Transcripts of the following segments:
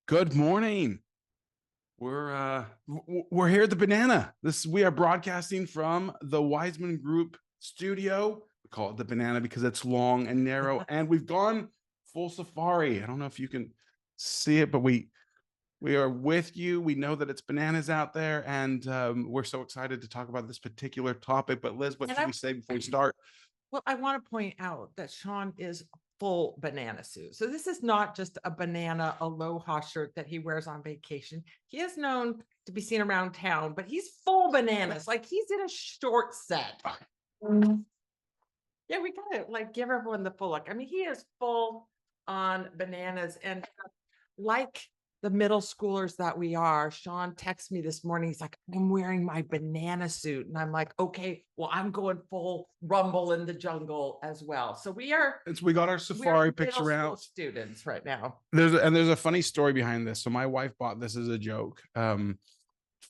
Good morning. We're here at the Banana. We are broadcasting from the Wiseman Group studio. We call it the Banana because it's long and narrow, and we've gone full safari. I don't know if you can see it, but we are with you. We know that it's bananas out there, and we're so excited to talk about this particular topic. But Liz, what should we say before we start? Well, I want to point out that Shawn is full banana suit. So this is not just a banana aloha shirt that he wears on vacation. He is known to be seen around town, but he's full bananas. Like he's in a short set. Yeah, we gotta like give everyone the full look. I mean, he is full on bananas, and like the middle schoolers that we are, Shawn texted me this morning. He's like, I'm wearing my banana suit. And I'm like, okay, well, I'm going full rumble in the jungle as well. So we got our safari picture out. Students right now. There's a funny story behind this. So my wife bought this as a joke.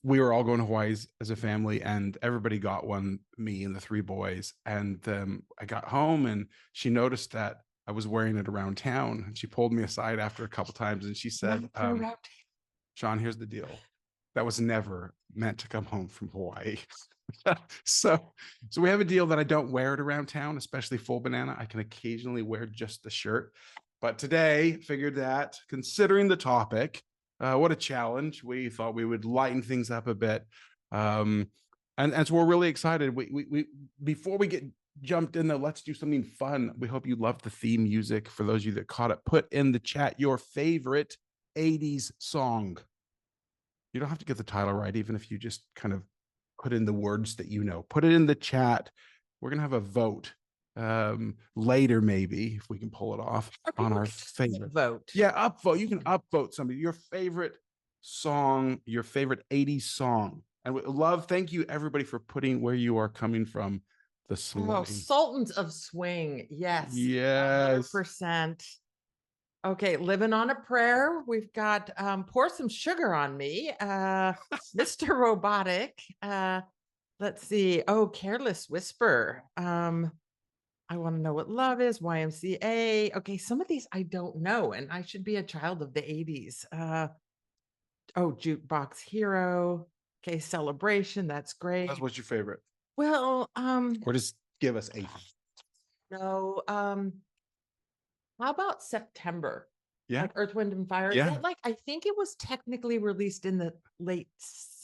We were all going to Hawaii as a family, and everybody got one, me and the three boys. And I got home and she noticed that I was wearing it around town, and she pulled me aside after a couple times and she said, Shawn, here's the deal. That was never meant to come home from Hawaii. So we have a deal that I don't wear it around town, especially full banana. I can occasionally wear just the shirt. But today, figured that considering the topic, what a challenge. We thought we would lighten things up a bit. And so we're really excited. We before we get jumped in there, let's do something fun. We hope you love the theme music. For those of you that caught it, put in the chat your favorite 80s song. You don't have to get the title right, even if you just kind of put in the words that you know. Put it in the chat. We're gonna have a vote later, maybe, if we can pull it off on our favorite vote. Yeah, upvote. You can upvote somebody, your favorite song, your favorite 80s song. And we love, thank you everybody for putting where you are coming from this morning. Oh, Sultans of Swing. Yes. Yes. 100%. Okay, living on a prayer. We've got pour some sugar on me. Mr. Robotic. Let's see. Oh, Careless Whisper. I want to know what love is. YMCA. Okay, some of these I don't know, and I should be a child of the 80s. Oh, Jukebox Hero. Okay, Celebration. That's great. What's your favorite? Well, or just give us 8. No, how about September? Yeah. Like Earth, Wind, and Fire. Yeah. Like I think it was technically released in the late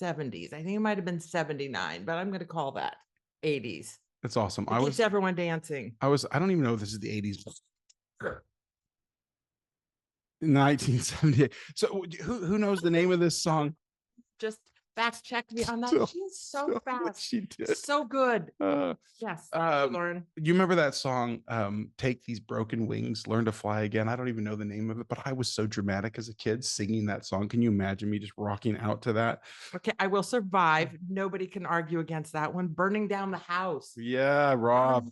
70s. I think it might have been 79, but I'm going to call that 80s. That's awesome. It keeps everyone dancing. I don't even know if this is the 80s. 1978. So who knows the name of this song? Just fact check me on that. She's so fast. She did. So good. Yes. Lauren. You remember that song, Take These Broken Wings, Learn to Fly Again? I don't even know the name of it, but I was so dramatic as a kid singing that song. Can you imagine me just rocking out to that? Okay, I Will Survive. Nobody can argue against that one. Burning Down the House. Yeah, Rob.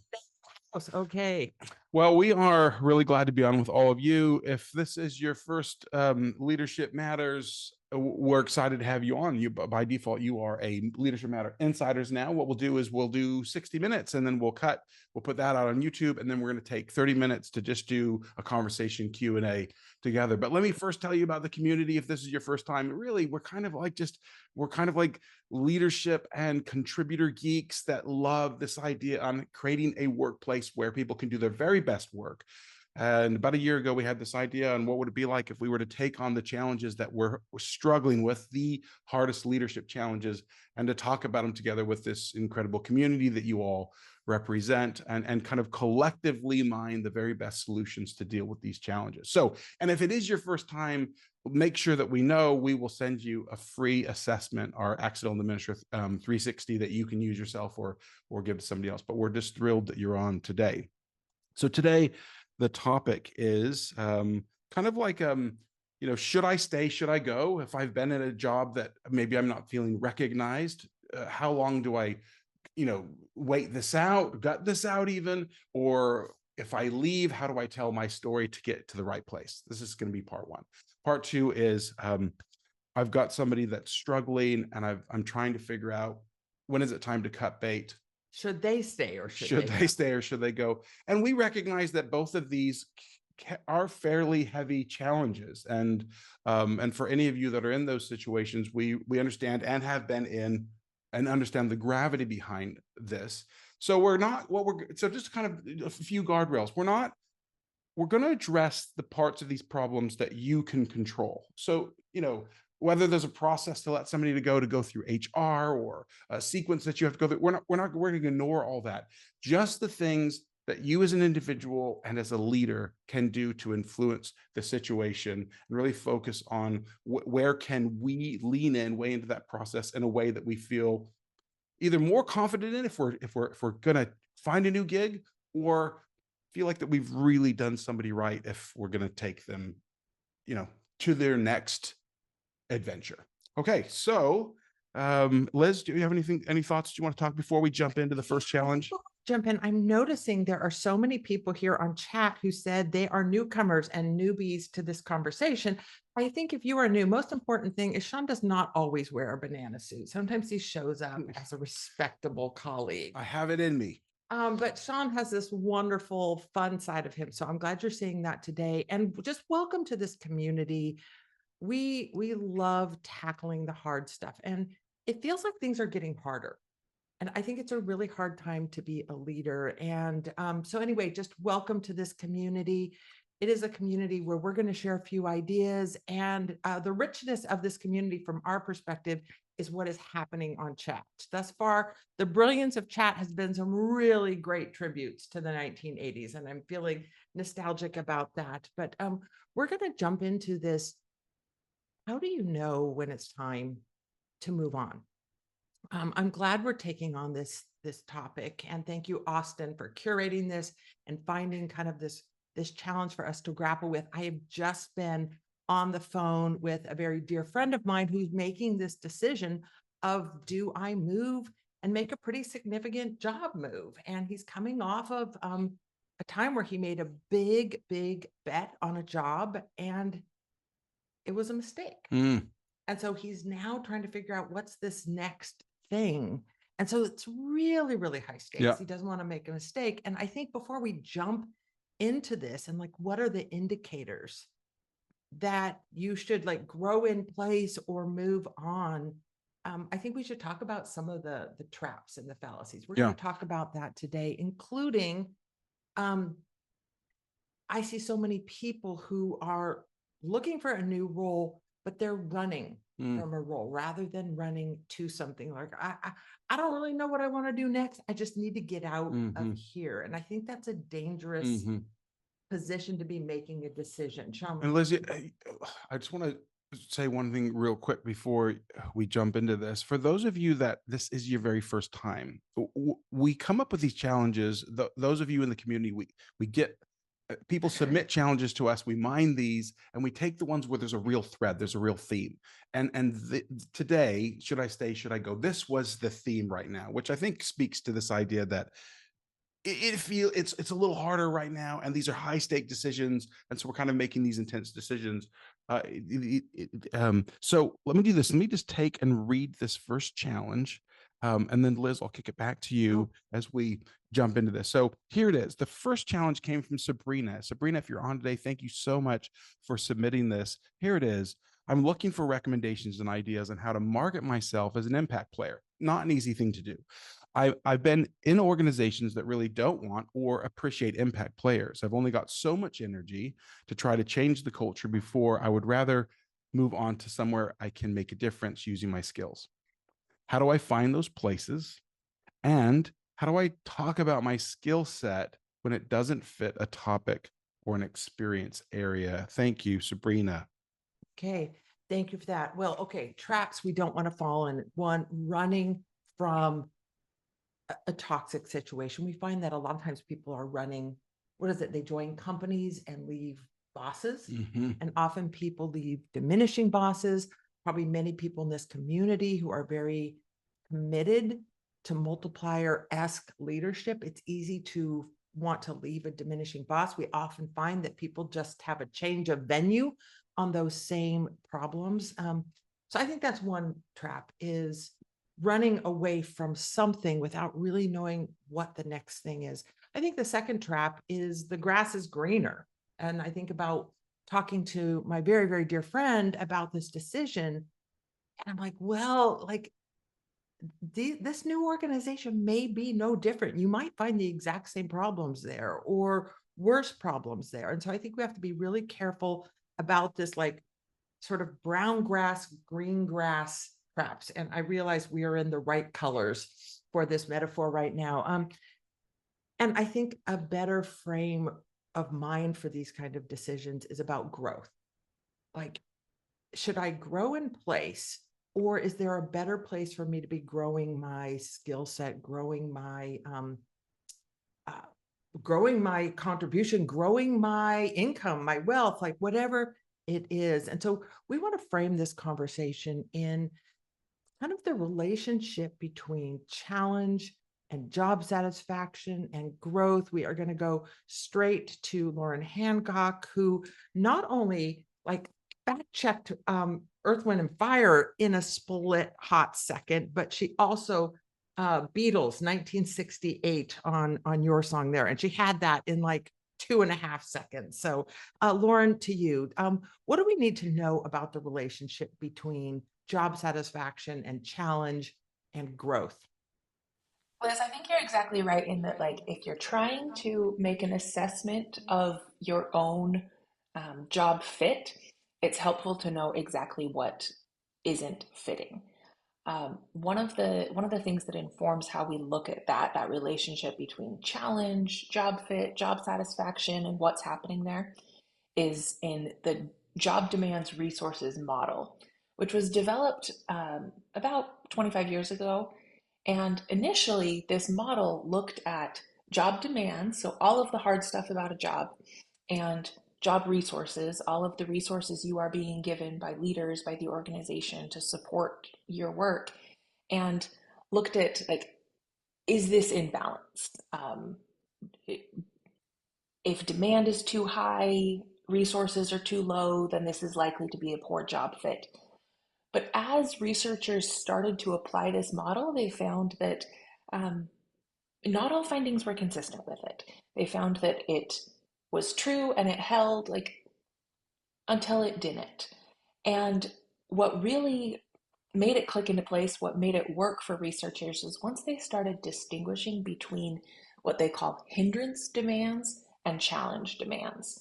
Okay. Well, we are really glad to be on with all of you. If this is your first Leadership Matters, we're excited to have you on. You, by default, you are a Leadership Matter Insiders now. What we'll do is we'll do 60 minutes and then we'll put that out on YouTube, and then we're going to take 30 minutes to just do a conversation Q&A together. But let me first tell you about the community. If this is your first time, really, we're kind of like leadership and contributor geeks that love this idea on creating a workplace where people can do their very best work. And about a year ago, we had this idea on what would it be like if we were to take on the challenges that we're struggling with, the hardest leadership challenges, and to talk about them together with this incredible community that you all represent, and kind of collectively mine the very best solutions to deal with these challenges. So, and if it is your first time, make sure that we know we will send you a free assessment, our Accidental Administrator 360, that you can use yourself or give to somebody else. But we're just thrilled that you're on today. So today, the topic is kind of like, should I stay? Should I go? If I've been in a job that maybe I'm not feeling recognized, how long do I, wait this out, gut this out even? Or if I leave, how do I tell my story to get to the right place? This is going to be part 1. Part 2 is I've got somebody that's struggling, and I'm trying to figure out, when is it time to cut bait? Should they stay or should they stay or should they go? And we recognize that both of these are fairly heavy challenges. And for any of you that are in those situations, we understand and have been in and understand the gravity behind this. So we're not what we're so just kind of a few guardrails. We're going to address the parts of these problems that you can control. So, whether there's a process to let somebody to go through HR or a sequence that you have to go through, we're going to ignore all that. Just the things that you as an individual and as a leader can do to influence the situation and really focus on where can we lean in way into that process in a way that we feel either more confident in if we're going to find a new gig, or feel like that we've really done somebody right if we're going to take them, to their next adventure. Okay, so Liz, do you have any thoughts that you want to talk before we jump into the first challenge? Jump in. I'm noticing there are so many people here on chat who said they are newcomers and newbies to this conversation. I think if you are new, most important thing is Shawn does not always wear a banana suit. Sometimes he shows up as a respectable colleague. I have it in me. But Shawn has this wonderful, fun side of him. So I'm glad you're seeing that today. And just welcome to this community. We love tackling the hard stuff. And it feels like things are getting harder. And I think it's a really hard time to be a leader. And so anyway, just welcome to this community. It is a community where we're going to share a few ideas, and the richness of this community from our perspective is what is happening on chat. Thus far, the brilliance of chat has been some really great tributes to the 1980s, and I'm feeling nostalgic about that. But we're going to jump into this. How do you know when it's time to move on? I'm glad we're taking on this topic, and thank you, Austin, for curating this and finding kind of this challenge for us to grapple with. I have just been on the phone with a very dear friend of mine who's making this decision of, do I move and make a pretty significant job move? And he's coming off of a time where he made a big bet on a job, and it was a mistake. And so he's now trying to figure out what's this next thing. And so it's really, really high stakes. Yeah. He doesn't want to make a mistake. And I think before we jump into this, and what are the indicators that you should grow in place or move on? I think we should talk about some of the traps and the fallacies. We're going to talk about that today, including I see so many people who are looking for a new role, but they're running from a role rather than running to something. I don't really know what I want to do next. I just need to get out of here. And I think that's a dangerous position to be making a decision. Shawn. And Liz, I just want to say one thing real quick before we jump into this. For those of you that this is your very first time, we come up with these challenges. Those of you in the community, we get people submit challenges to us. We mine these, and we take the ones where there's a real thread, there's a real theme. And today, should I stay? Should I go? This was the theme right now, which I think speaks to this idea that it's a little harder right now, and these are high stake decisions, and so we're kind of making these intense decisions. So let me do this. Let me just take and read this first challenge. And then Liz, I'll kick it back to you as we jump into this. So here it is. The first challenge came from Sabrina. Sabrina, if you're on today, thank you so much for submitting this. Here it is. I'm looking for recommendations and ideas on how to market myself as an impact player. Not an easy thing to do. I've been in organizations that really don't want or appreciate impact players. I've only got so much energy to try to change the culture before I would rather move on to somewhere I can make a difference using my skills. How do I find those places? And how do I talk about my skill set when it doesn't fit a topic or an experience area? Thank you, Sabrina. Okay, thank you for that. Well, okay, traps we don't want to fall in. One, running from a toxic situation. We find that a lot of times people are running, they join companies and leave bosses. And often people leave diminishing bosses. Probably many people in this community who are very committed to multiplier-esque leadership. It's easy to want to leave a diminishing boss. We often find that people just have a change of venue on those same problems. So I think that's one trap, is running away from something without really knowing what the next thing is. I think the second trap is the grass is greener. And I think about talking to my very, very dear friend about this decision. And I'm like, well, like this new organization may be no different. You might find the exact same problems there or worse problems there. And so I think we have to be really careful about this, like sort of brown grass, green grass traps. And I realize we are in the right colors for this metaphor right now. And I think a better frame of mind for these kind of decisions is about growth. Like, should I grow in place, or is there a better place for me to be growing my skill set, uh, growing my contribution, growing my income, my wealth, like whatever it is. And so we want to frame this conversation in kind of the relationship between challenge and job satisfaction and growth. We are going to go straight to Lauren Hancock, who not only like fact checked Earth, Wind, and Fire in a split hot second, but she also Beatles 1968 on Your Song there, and she had that in like 2.5 seconds. So Lauren, to you, what do we need to know about the relationship between job satisfaction and challenge and growth? Liz, I think you're exactly right in that, like, if you're trying to make an assessment of your own job fit, it's helpful to know exactly what isn't fitting. One of the things that informs how we look at that relationship between challenge, job fit, job satisfaction, and what's happening there is in the job demands resources model, which was developed about 25 years ago. And initially, this model looked at job demands, so all of the hard stuff about a job, and job resources, all of the resources you are being given by leaders, by the organization to support your work, and looked at, like, is this in balance? If demand is too high, resources are too low, then this is likely to be a poor job fit. But as researchers started to apply this model, they found that not all findings were consistent with it. They found that it was true and it held, like, until it didn't. And what really made it click into place, what made it work for researchers, is once they started distinguishing between what they call hindrance demands and challenge demands.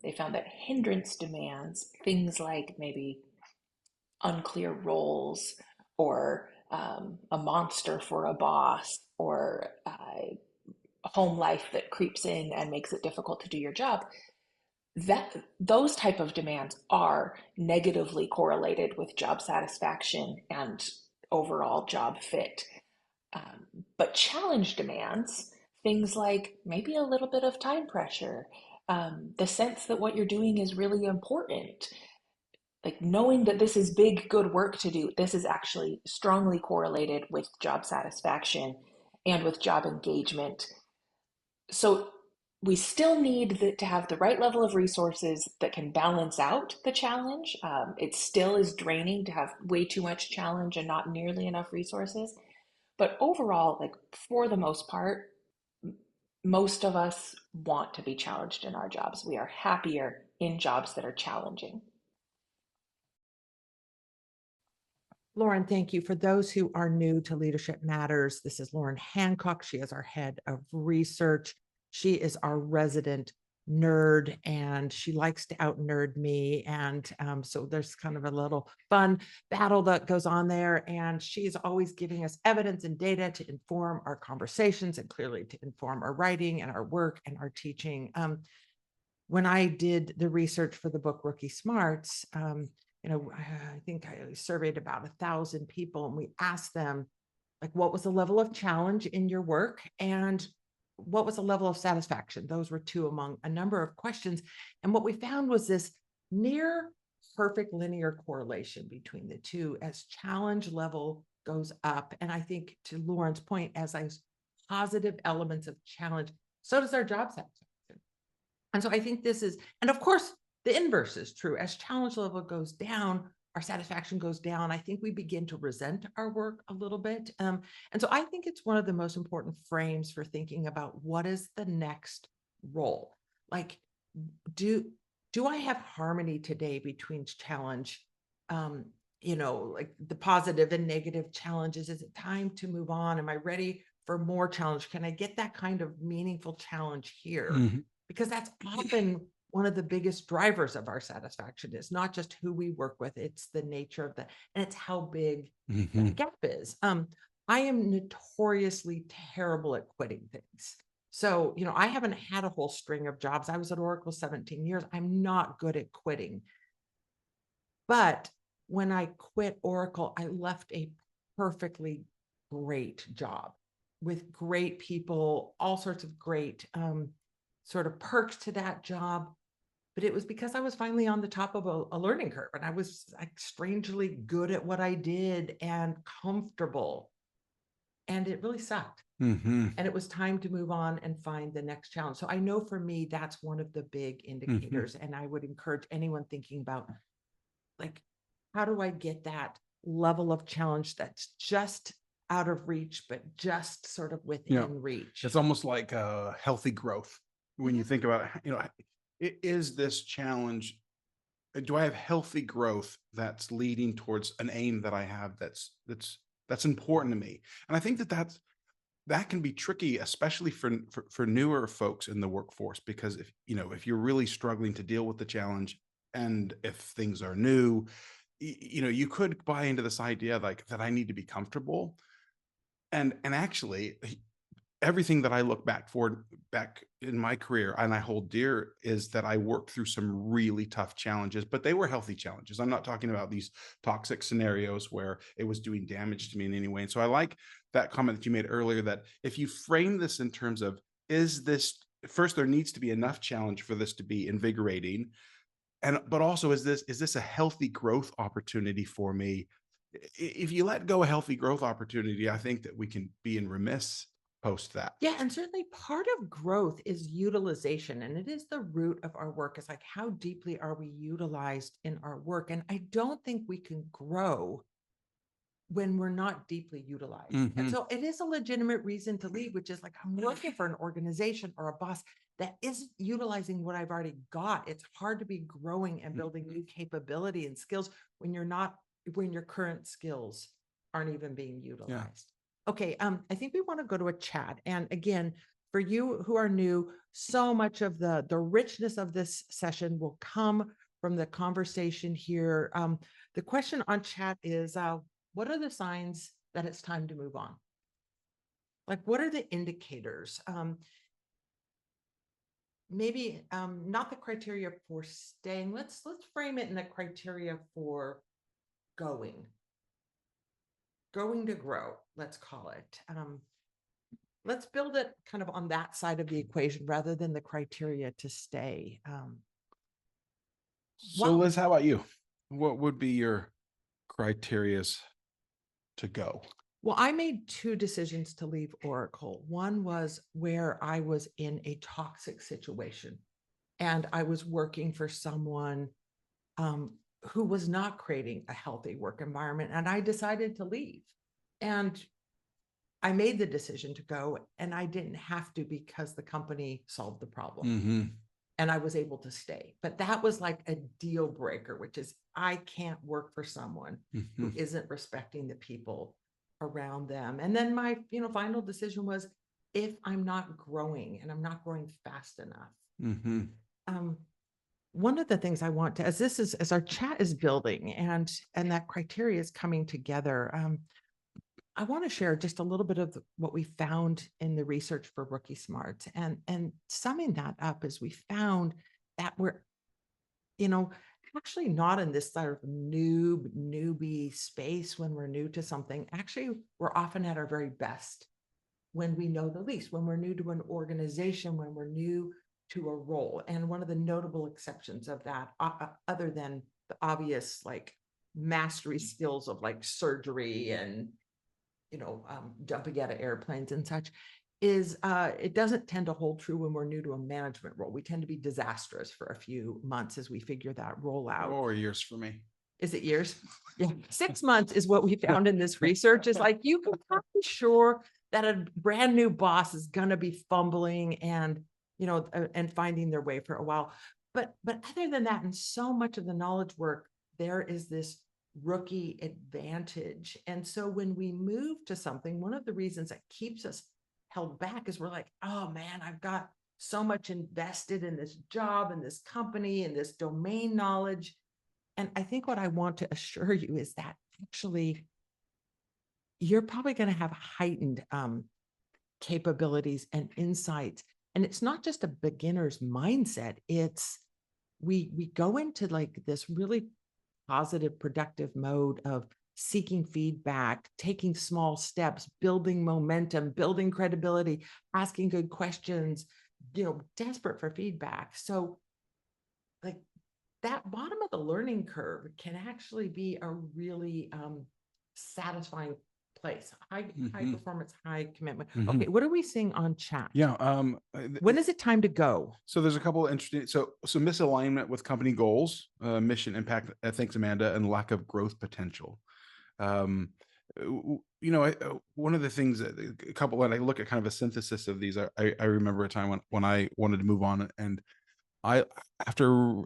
They found that hindrance demands, things like maybe unclear roles or a monster for a boss or home life that creeps in and makes it difficult to do your job, that those type of demands are negatively correlated with job satisfaction and overall job fit. But challenge demands, things like maybe a little bit of time pressure, the sense that what you're doing is really important, like knowing that this is big, good work to do, this is actually strongly correlated with job satisfaction and with job engagement. So we still need to have the right level of resources that can balance out the challenge. It still is draining to have way too much challenge and not nearly enough resources. But overall, like, for the most part, most of us want to be challenged in our jobs. We are happier in jobs that are challenging. Lauren, thank you. For those who are new to Leadership Matters, this is Lauren Hancock. She is our head of research. She is our resident nerd, and she likes to out nerd me. And so there's kind of a little fun battle that goes on there. And she's always giving us evidence and data to inform our conversations and clearly to inform our writing and our work and our teaching. When I did the research for the book Rookie Smarts, I think I surveyed about 1,000 people, and we asked them, like, what was the level of challenge in your work and what was the level of satisfaction? Those were two among a number of questions. And what we found was this near perfect linear correlation between the two as challenge level goes up. And I think, to Lauren's point, as those positive elements of challenge, so does our job satisfaction. And so I think this is, and of course, the inverse is true. As challenge level goes down, our satisfaction goes down. I think we begin to resent our work a little bit. And so I think it's one of the most important frames for thinking about what is the next role. Like, do I have harmony today between challenge? Like the positive and negative challenges. Is it time to move on? Am I ready for more challenge? Can I get that kind of meaningful challenge here? Mhm. Because that's often one of the biggest drivers of our satisfaction. Is not just who we work with, it's the nature of and it's how big Mhm. that gap is. I am notoriously terrible at quitting things. So, I haven't had a whole string of jobs. I was at Oracle 17 years. I'm not good at quitting. But when I quit Oracle, I left a perfectly great job with great people, all sorts of great sort of perks to that job. But it was because I was finally on the top of a learning curve, and I was like strangely good at what I did and comfortable. And it really sucked. Mhm. And it was time to move on and find the next challenge. So I know for me, that's one of the big indicators. And I would encourage anyone thinking about, like, how do I get that level of challenge that's just out of reach, but just sort of Yeah. within reach? It's almost like a healthy growth when you think about, is this challenge, do I have healthy growth that's leading towards an aim that I have that's important to me? And I think that can be tricky, especially for newer folks in the workforce, because if you're really struggling to deal with the challenge, and if things are new, you could buy into this idea like that I need to be comfortable. And actually, everything that I look back in my career and I hold dear is that I worked through some really tough challenges, but they were healthy challenges. I'm not talking about these toxic scenarios where it was doing damage to me in any way. And so I like that comment that you made earlier, that if you frame this in terms of, is this first, there needs to be enough challenge for this to be invigorating. But also, is this a healthy growth opportunity for me? If you let go a healthy growth opportunity, I think that we can be in remiss post that. Yeah, and certainly part of growth is utilization, and it is the root of our work. Is like, how deeply are we utilized in our work? And I don't think we can grow when we're not deeply utilized. And Mhm. so it is a legitimate reason to leave, which is like, I'm working for an organization or a boss that isn't utilizing what I've already got. It's hard to be growing and building new capability and skills when your current skills aren't even being utilized. Okay, I think we want to go to a chat. And again, for you who are new, so much of the richness of this session will come from the conversation here. The question on chat is, what are the signs that it's time to move on? Like, what are the indicators? Maybe not the criteria for staying. Let's frame it in the criteria for going to grow, let's call it. Let's build it kind of on that side of the equation rather than the criteria to stay. So Liz, how about you? What would be your criterias to go? Well, I made two decisions to leave Oracle. One was where I was in a toxic situation and I was working for someone who was not creating a healthy work environment. And I decided to leave. And I made the decision to go, and I didn't have to because the company solved the problem. Mm-hmm. And I was able to stay. But that was like a deal breaker, which is, I can't work for someone who isn't respecting the people around them. And then my final decision was, if I'm not growing and I'm not growing fast enough. One of the things I want to, as our chat is building and that criteria is coming together, I want to share just a little bit of what we found in the research for Rookie Smarts. And summing that up is, we found that we're, actually not in this sort of newbie space when we're new to something. Actually, we're often at our very best when we know the least, when we're new to an organization, when we're new to a role. And one of the notable exceptions of that, other than the obvious like mastery skills of like surgery and jumping out of airplanes and such, is it doesn't tend to hold true when we're new to a management role. We tend to be disastrous for a few months as we figure that role out. Or years for me. Is it years? Yeah, 6 months is what we found in this research. Is like, you can be sure that a brand new boss is going to be fumbling and and finding their way for a while. But other than that, and so much of the knowledge work, there is this rookie advantage. And so when we move to something, one of the reasons that keeps us held back is we're like, oh man, I've got so much invested in this job and this company and this domain knowledge. And I think what I want to assure you is that actually you're probably going to have heightened capabilities and insights. And it's not just a beginner's mindset. It's we go into like this really positive, productive mode of seeking feedback, taking small steps, building momentum, building credibility, asking good questions, desperate for feedback. So like that bottom of the learning curve can actually be a really satisfying place. High performance, high commitment. Okay, what are we seeing on chat? Yeah. When is it time to go? So there's a couple of interesting, so misalignment with company goals, mission impact, thanks Amanda, and lack of growth potential. One of the things that a couple, when I look at kind of a synthesis of these, I remember a time when I wanted to move on, and I, after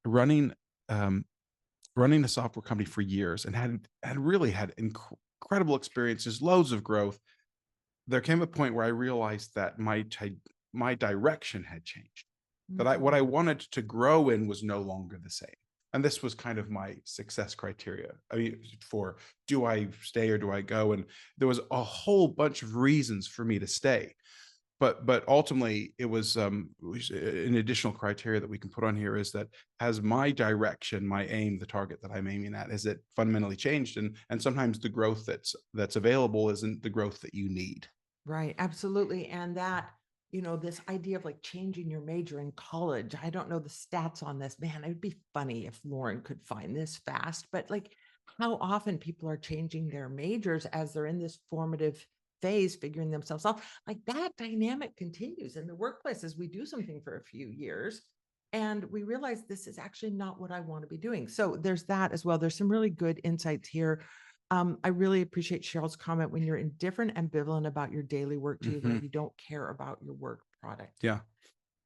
running a software company for years and had really had incredible experiences, loads of growth, there came a point where I realized that my direction had changed. That what I wanted to grow in was no longer the same. And this was kind of my success criteria. I mean, for do I stay or do I go? And there was a whole bunch of reasons for me to stay. But ultimately, it was an additional criteria that we can put on here is that has my direction, my aim, the target that I'm aiming at, is it fundamentally changed? And sometimes the growth that's available isn't the growth that you need. Right, absolutely. And that, this idea of like changing your major in college, I don't know the stats on this. Man, it would be funny if Lauren could find this fast, but like how often people are changing their majors as they're in this formative phase, figuring themselves out. Like that dynamic continues in the workplace as we do something for a few years and we realize this is actually not what I want to be doing. So there's that as well. There's some really good insights here. I really appreciate Cheryl's comment when you're indifferent, ambivalent about your daily work too, where you don't care about your work product. Yeah.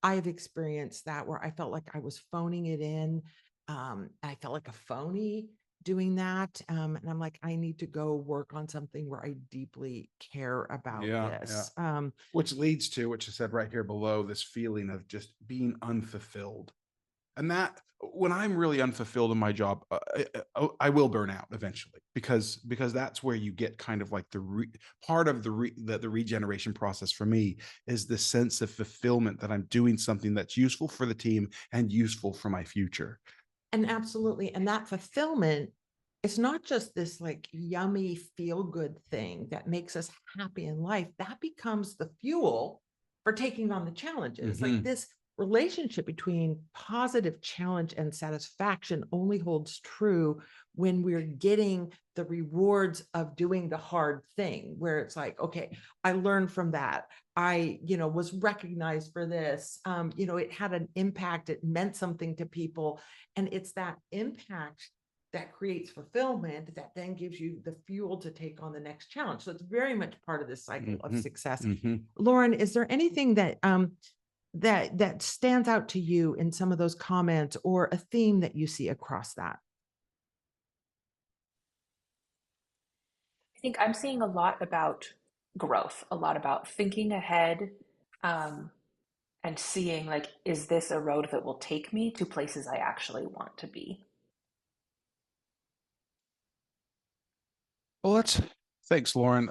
I've experienced that where I felt like I was phoning it in. I felt like a phony doing that. And I'm like, I need to go work on something where I deeply care about this. Yeah. Which leads to, which I said right here below, this feeling of just being unfulfilled. And that when I'm really unfulfilled in my job, I will burn out eventually because that's where you get kind of like part of the regeneration process for me is the sense of fulfillment that I'm doing something that's useful for the team and useful for my future. And absolutely. And that fulfillment, it's not just this like yummy feel good thing that makes us happy in life. That becomes the fuel for taking on the challenges. Like this relationship between positive challenge and satisfaction only holds true when we're getting the rewards of doing the hard thing, where it's like, okay, I learned from that. I, was recognized for this. It had an impact. It meant something to people. And it's that impact that creates fulfillment that then gives you the fuel to take on the next challenge. So it's very much part of this cycle of success. Lauren, is there anything that that stands out to you in some of those comments or a theme that you see across that? I think I'm seeing a lot about growth, a lot about thinking ahead, and seeing like, is this a road that will take me to places I actually want to be? Well, thanks, Lauren.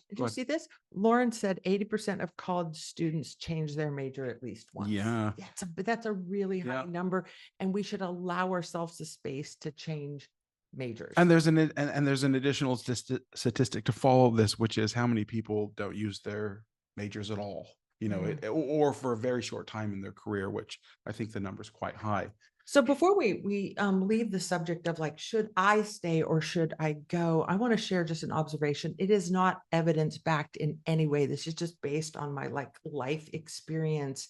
Did you see this? Lauren said 80% of college students change their major at least once. Yeah. That's a really high number. And we should allow ourselves the space to change majors. And there's an additional statistic to follow this, which is how many people don't use their majors at all, or for a very short time in their career, which I think the number is quite high. So before we leave the subject of like, should I stay or should I go? I want to share just an observation. It is not evidence backed in any way. This is just based on my like life experience.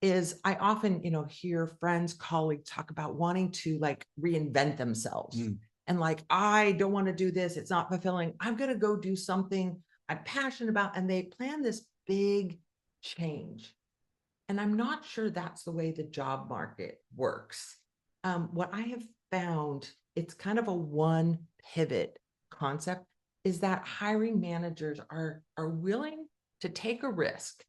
Is I often, hear friends, colleagues talk about wanting to like reinvent themselves and like, I don't want to do this. It's not fulfilling. I'm going to go do something I'm passionate about. And they plan this big change. And I'm not sure that's the way the job market works. What I have found, it's kind of a one pivot concept, is that hiring managers are willing to take a risk,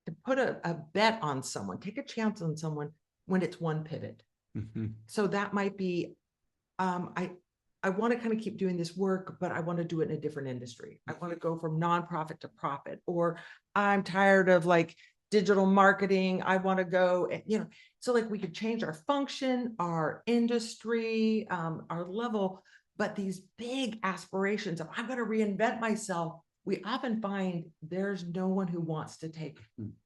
to put a bet on someone, take a chance on someone when it's one pivot. Mhm. So that might be, I want to kind of keep doing this work, but I want to do it in a different industry. I want to go from nonprofit to profit, or I'm tired of like digital marketing. I want to go, so like we could change our function, our industry, our level, but these big aspirations of I'm going to reinvent myself, we often find there's no one who wants to take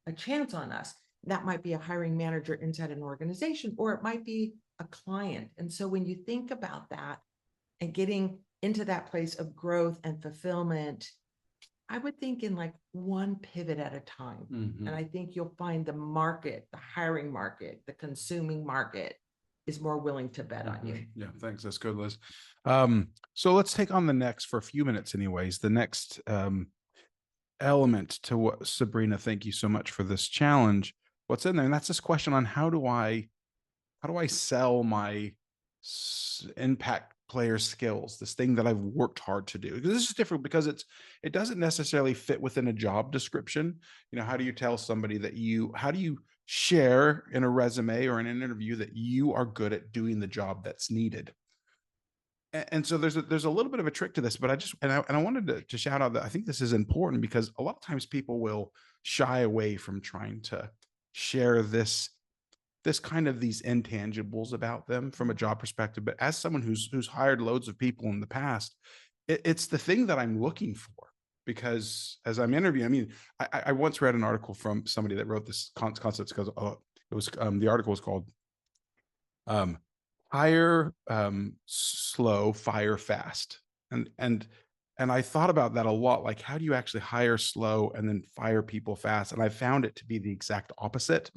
a chance on us. That might be a hiring manager inside an organization, or it might be a client. And so when you think about that and getting into that place of growth and fulfillment, I would think in like one pivot at a time. And I think you'll find the market, the hiring market, the consuming market is more willing to bet on you. Yeah, thanks. That's good, Liz. So let's take on the next, for a few minutes anyways, the next element to what, Sabrina, thank you so much for this challenge. What's in there? And that's this question on how do I sell my impact player skills, this thing that I've worked hard to do. Because this is different because it doesn't necessarily fit within a job description. How do you tell somebody that how do you share in a resume or in an interview that you are good at doing the job that's needed? And so there's a little bit of a trick to this, but I wanted to shout out that I think this is important because a lot of times people will shy away from trying to share this kind of these intangibles about them from a job perspective. But as someone who's hired loads of people in the past, it's the thing that I'm looking for, because as I'm interviewing, I once read an article from somebody that wrote this concept because it was the article was called hire slow, fire fast. And I thought about that a lot. Like, how do you actually hire slow and then fire people fast? And I found it to be the exact opposite.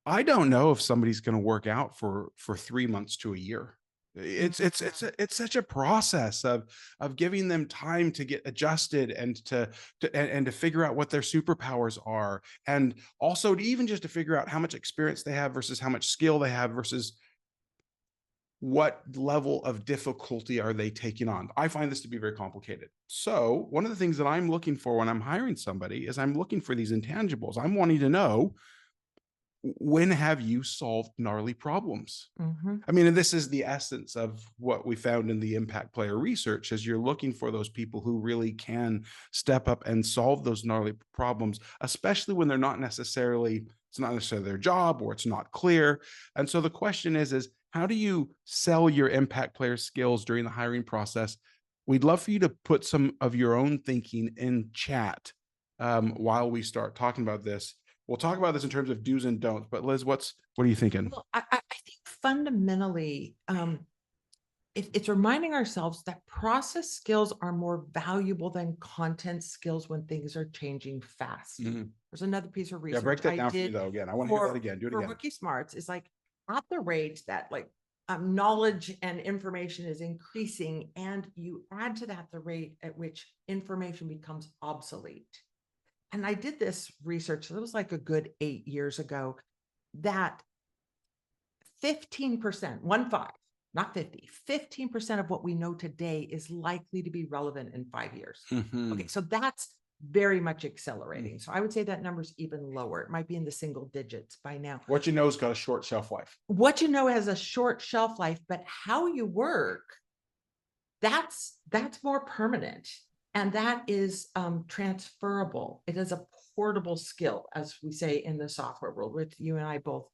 I don't know if somebody's going to work out for 3 months to a year. It's such a process of giving them time to get adjusted and to figure out what their superpowers are, and also to even just to figure out how much experience they have versus how much skill they have versus what level of difficulty are they taking on. I find this to be very complicated. So one of the things that I'm looking for when I'm hiring somebody is I'm looking for these intangibles. I'm wanting to know, when have you solved gnarly problems? I mean, and this is the essence of what we found in the impact player research, is you're looking for those people who really can step up and solve those gnarly problems, especially when it's not necessarily their job or it's not clear. And so the question is how do you sell your impact player skills during the hiring process? We'd love for you to put some of your own thinking in chat while we start talking about this. We'll talk about this in terms of do's and don'ts, but Liz, what are you thinking? Well, I think fundamentally, it's reminding ourselves that process skills are more valuable than content skills when things are changing fast. There's another piece of research. Yeah, break that down for me though. Again, I want to hear that again. Do it again. For Rookie Smarts, is like at the rate that like knowledge and information is increasing, and you add to that the rate at which information becomes obsolete. And I did this research, it was like a good 8 years ago, that 15%, 15, not 50, 15% of what we know today is likely to be relevant in 5 years. Okay, so that's very much accelerating. So I would say that number's even lower. It might be in the single digits by now. What you know has got a short shelf life. What you know has a short shelf life, but how you work, that's more permanent. And that is transferable. It is a portable skill, as we say in the software world, which you and I both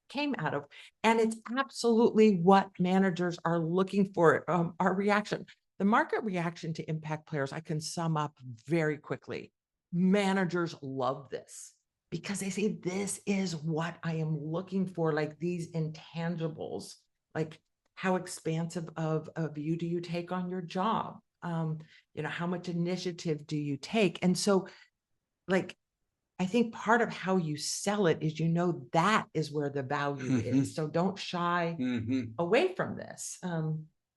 came out of. And it's absolutely what managers are looking for. Our reaction, the market reaction to impact players, I can sum up very quickly. Managers love this because they say, this is what I am looking for, like these intangibles, like how expansive of you do you take on your job? How much initiative do you take? And so, like, I think part of how you sell it is, that is where the value is. So don't shy away from this,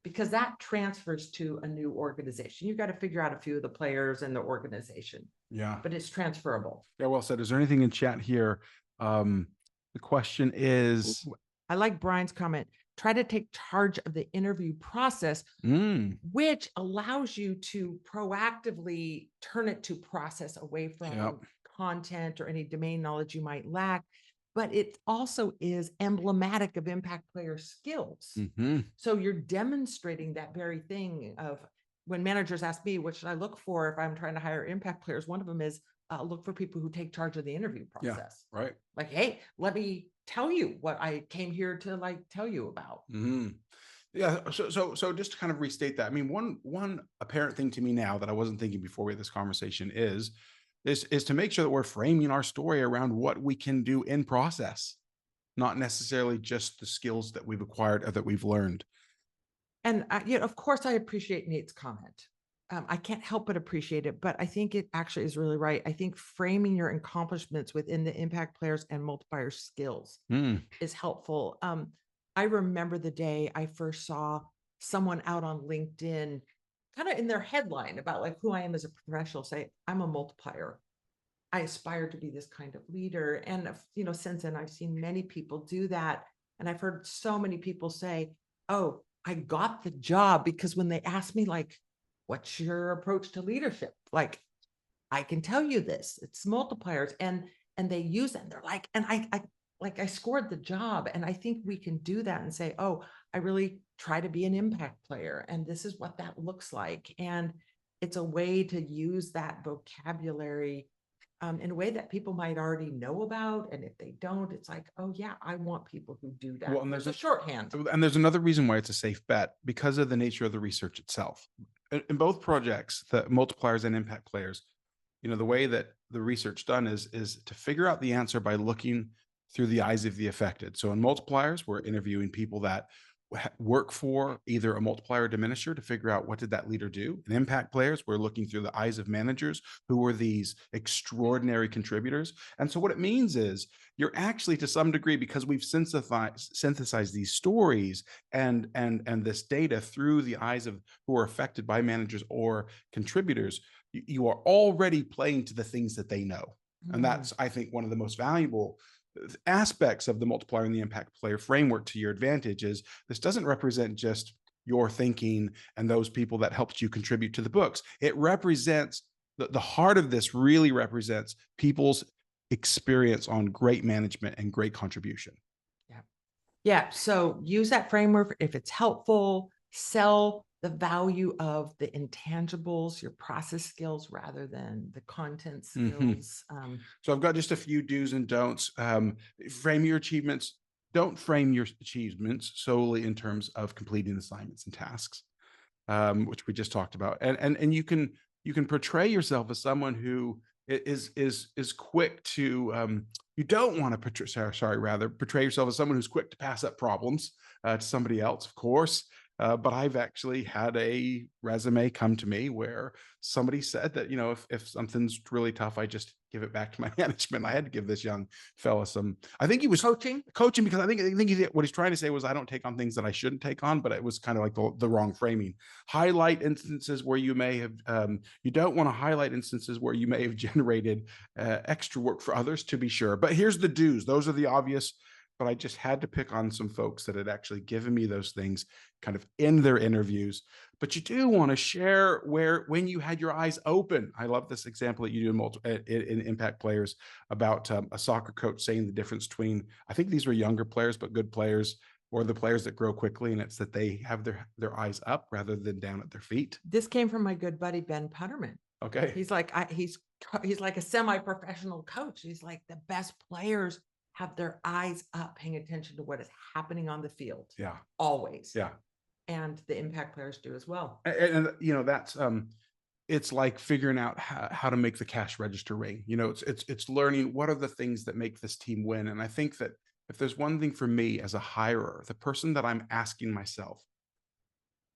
because that transfers to a new organization. You've got to figure out a few of the players in the organization. Yeah. But it's transferable. Yeah, well said. Is there anything in chat here The question is, I like Brian's comment. Try to take charge of the interview process, which allows you to proactively turn it to process away from content or any domain knowledge you might lack. But it also is emblematic of impact player skills. So you're demonstrating that very thing of when managers ask me, what should I look for if I'm trying to hire impact players? One of them is look for people who take charge of the interview process. Right. Like, hey, let me tell you what I came here to tell you about. Yeah. So just to kind of restate that, I mean, one apparent thing to me now that I wasn't thinking before we had this conversation is to make sure that we're framing our story around what we can do in process, not necessarily just the skills that we've acquired or that we've learned. And of course, I appreciate Nate's comment. I can't help but appreciate it, but I think it actually is really right. I think framing your accomplishments within the impact players and multiplier skills is helpful. I remember the day I first saw someone out on LinkedIn, kind of in their headline about like who I am as a professional, say, I'm a multiplier. I aspire to be this kind of leader. And, since then I've seen many people do that. And I've heard so many people say, oh, I got the job because when they ask me, like, what's your approach to leadership? Like, I can tell you this, it's multipliers, and they use it and they're like, and I scored the job. And I think we can do that and say, oh, I really try to be an impact player. And this is what that looks like. And it's a way to use that vocabulary in a way that people might already know about. And if they don't, it's like, oh yeah, I want people who do that. Well, and there's a shorthand. And there's another reason why it's a safe bet, because of the nature of the research itself. In both projects, the multipliers and impact players, the way that the research done is to figure out the answer by looking through the eyes of the affected. So in multipliers, we're interviewing people that work for either a multiplier or diminisher to figure out what did that leader do. In impact players, we're looking through the eyes of managers who were these extraordinary contributors. And so what it means is you're actually, to some degree, because we've synthesized these stories and this data through the eyes of who are affected by managers or contributors, you are already playing to the things that they know. And that's, I think, one of the most valuable aspects of the multiplier and the impact player framework to your advantage. Is this doesn't represent just your thinking and those people that helped you contribute to the books. It represents the heart of this, really represents people's experience on great management and great contribution. Yeah. So use that framework if it's helpful. Sell the value of the intangibles, your process skills, rather than the content skills. So I've got just a few do's and don'ts. Frame your achievements. Don't frame your achievements solely in terms of completing assignments and tasks, which we just talked about. And you can portray yourself as someone who is quick to you don't want to portray yourself as someone who's quick to pass up problems to somebody else, of course. But I've actually had a resume come to me where somebody said that, if something's really tough, I just give it back to my management. I had to give this young fella I think he was coaching because I think what he's trying to say was I don't take on things that I shouldn't take on, but it was kind of like the wrong framing. Highlight instances where you may have, you don't want to highlight instances where you may have generated extra work for others, to be sure. But here's the do's. Those are the obvious. But I just had to pick on some folks that had actually given me those things kind of in their interviews. But you do want to share when you had your eyes open. I love this example that you do in impact players about a soccer coach saying the difference between, I think these were younger players, but good players, or the players that grow quickly. And it's that they have their eyes up rather than down at their feet. This came from my good buddy, Ben Putterman. Okay. He's like, he's like a semi-professional coach. He's like, the best players have their eyes up, paying attention to what is happening on the field. Yeah. Always. Yeah. And the impact players do as well. And that's it's like figuring out how to make the cash register ring. It's learning what are the things that make this team win. And I think that if there's one thing for me as a hirer, the person that I'm asking myself,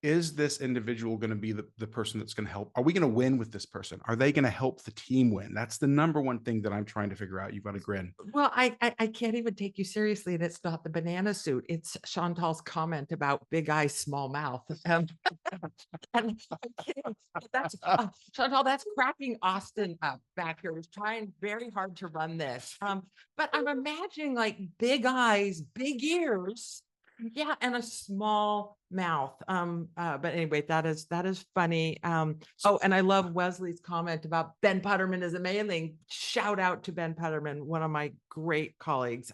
is this individual going to be the person that's going to help? Are we going to win with this person? Are they going to help the team win? That's the number one thing that I'm trying to figure out. You've got to grin. Well, I can't even take you seriously, and it's not the banana suit. It's Chantal's comment about big eyes, small mouth. And I'm kidding. That's Chantal. That's cracking Austin up back here. He's trying very hard to run this. But I'm imagining like big eyes, big ears. Yeah, and a small mouth. But anyway, that is funny. Oh, and I love Wesley's comment about Ben Putterman is amazing. Shout out to Ben Putterman, one of my great colleagues.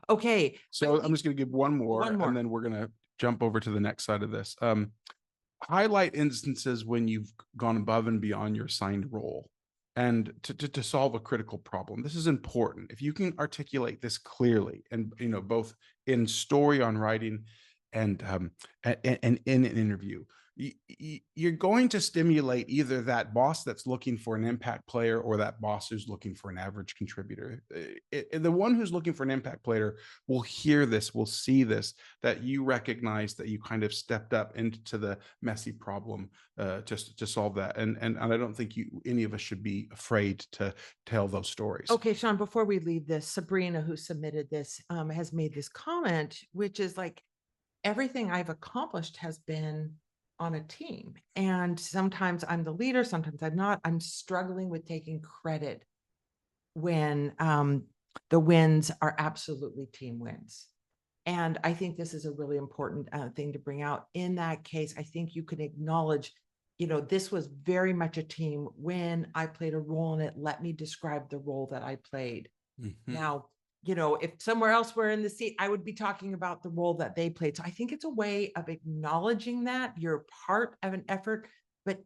Okay. So I'm just going to give one more, and then we're going to jump over to the next side of this. Highlight instances when you've gone above and beyond your assigned role and to solve a critical problem. This is important. If you can articulate this clearly, and both in story on writing and in an interview, you're going to stimulate either that boss that's looking for an impact player or that boss who's looking for an average contributor. The one who's looking for an impact player will hear this, will see this, that you recognize that you kind of stepped up into the messy problem just to solve that. And I don't think any of us should be afraid to tell those stories. Okay, Shawn, before we leave this, Sabrina, who submitted this, has made this comment, which is like, everything I've accomplished has been on a team. And sometimes I'm the leader, sometimes I'm not. I'm struggling with taking credit when the wins are absolutely team wins. And I think this is a really important thing to bring out. In that case, I think you can acknowledge, this was very much a team when I played a role in it. Let me describe the role that I played. Mm-hmm. Now, if somewhere else were in the seat, I would be talking about the role that they played. So I think it's a way of acknowledging that you're part of an effort, but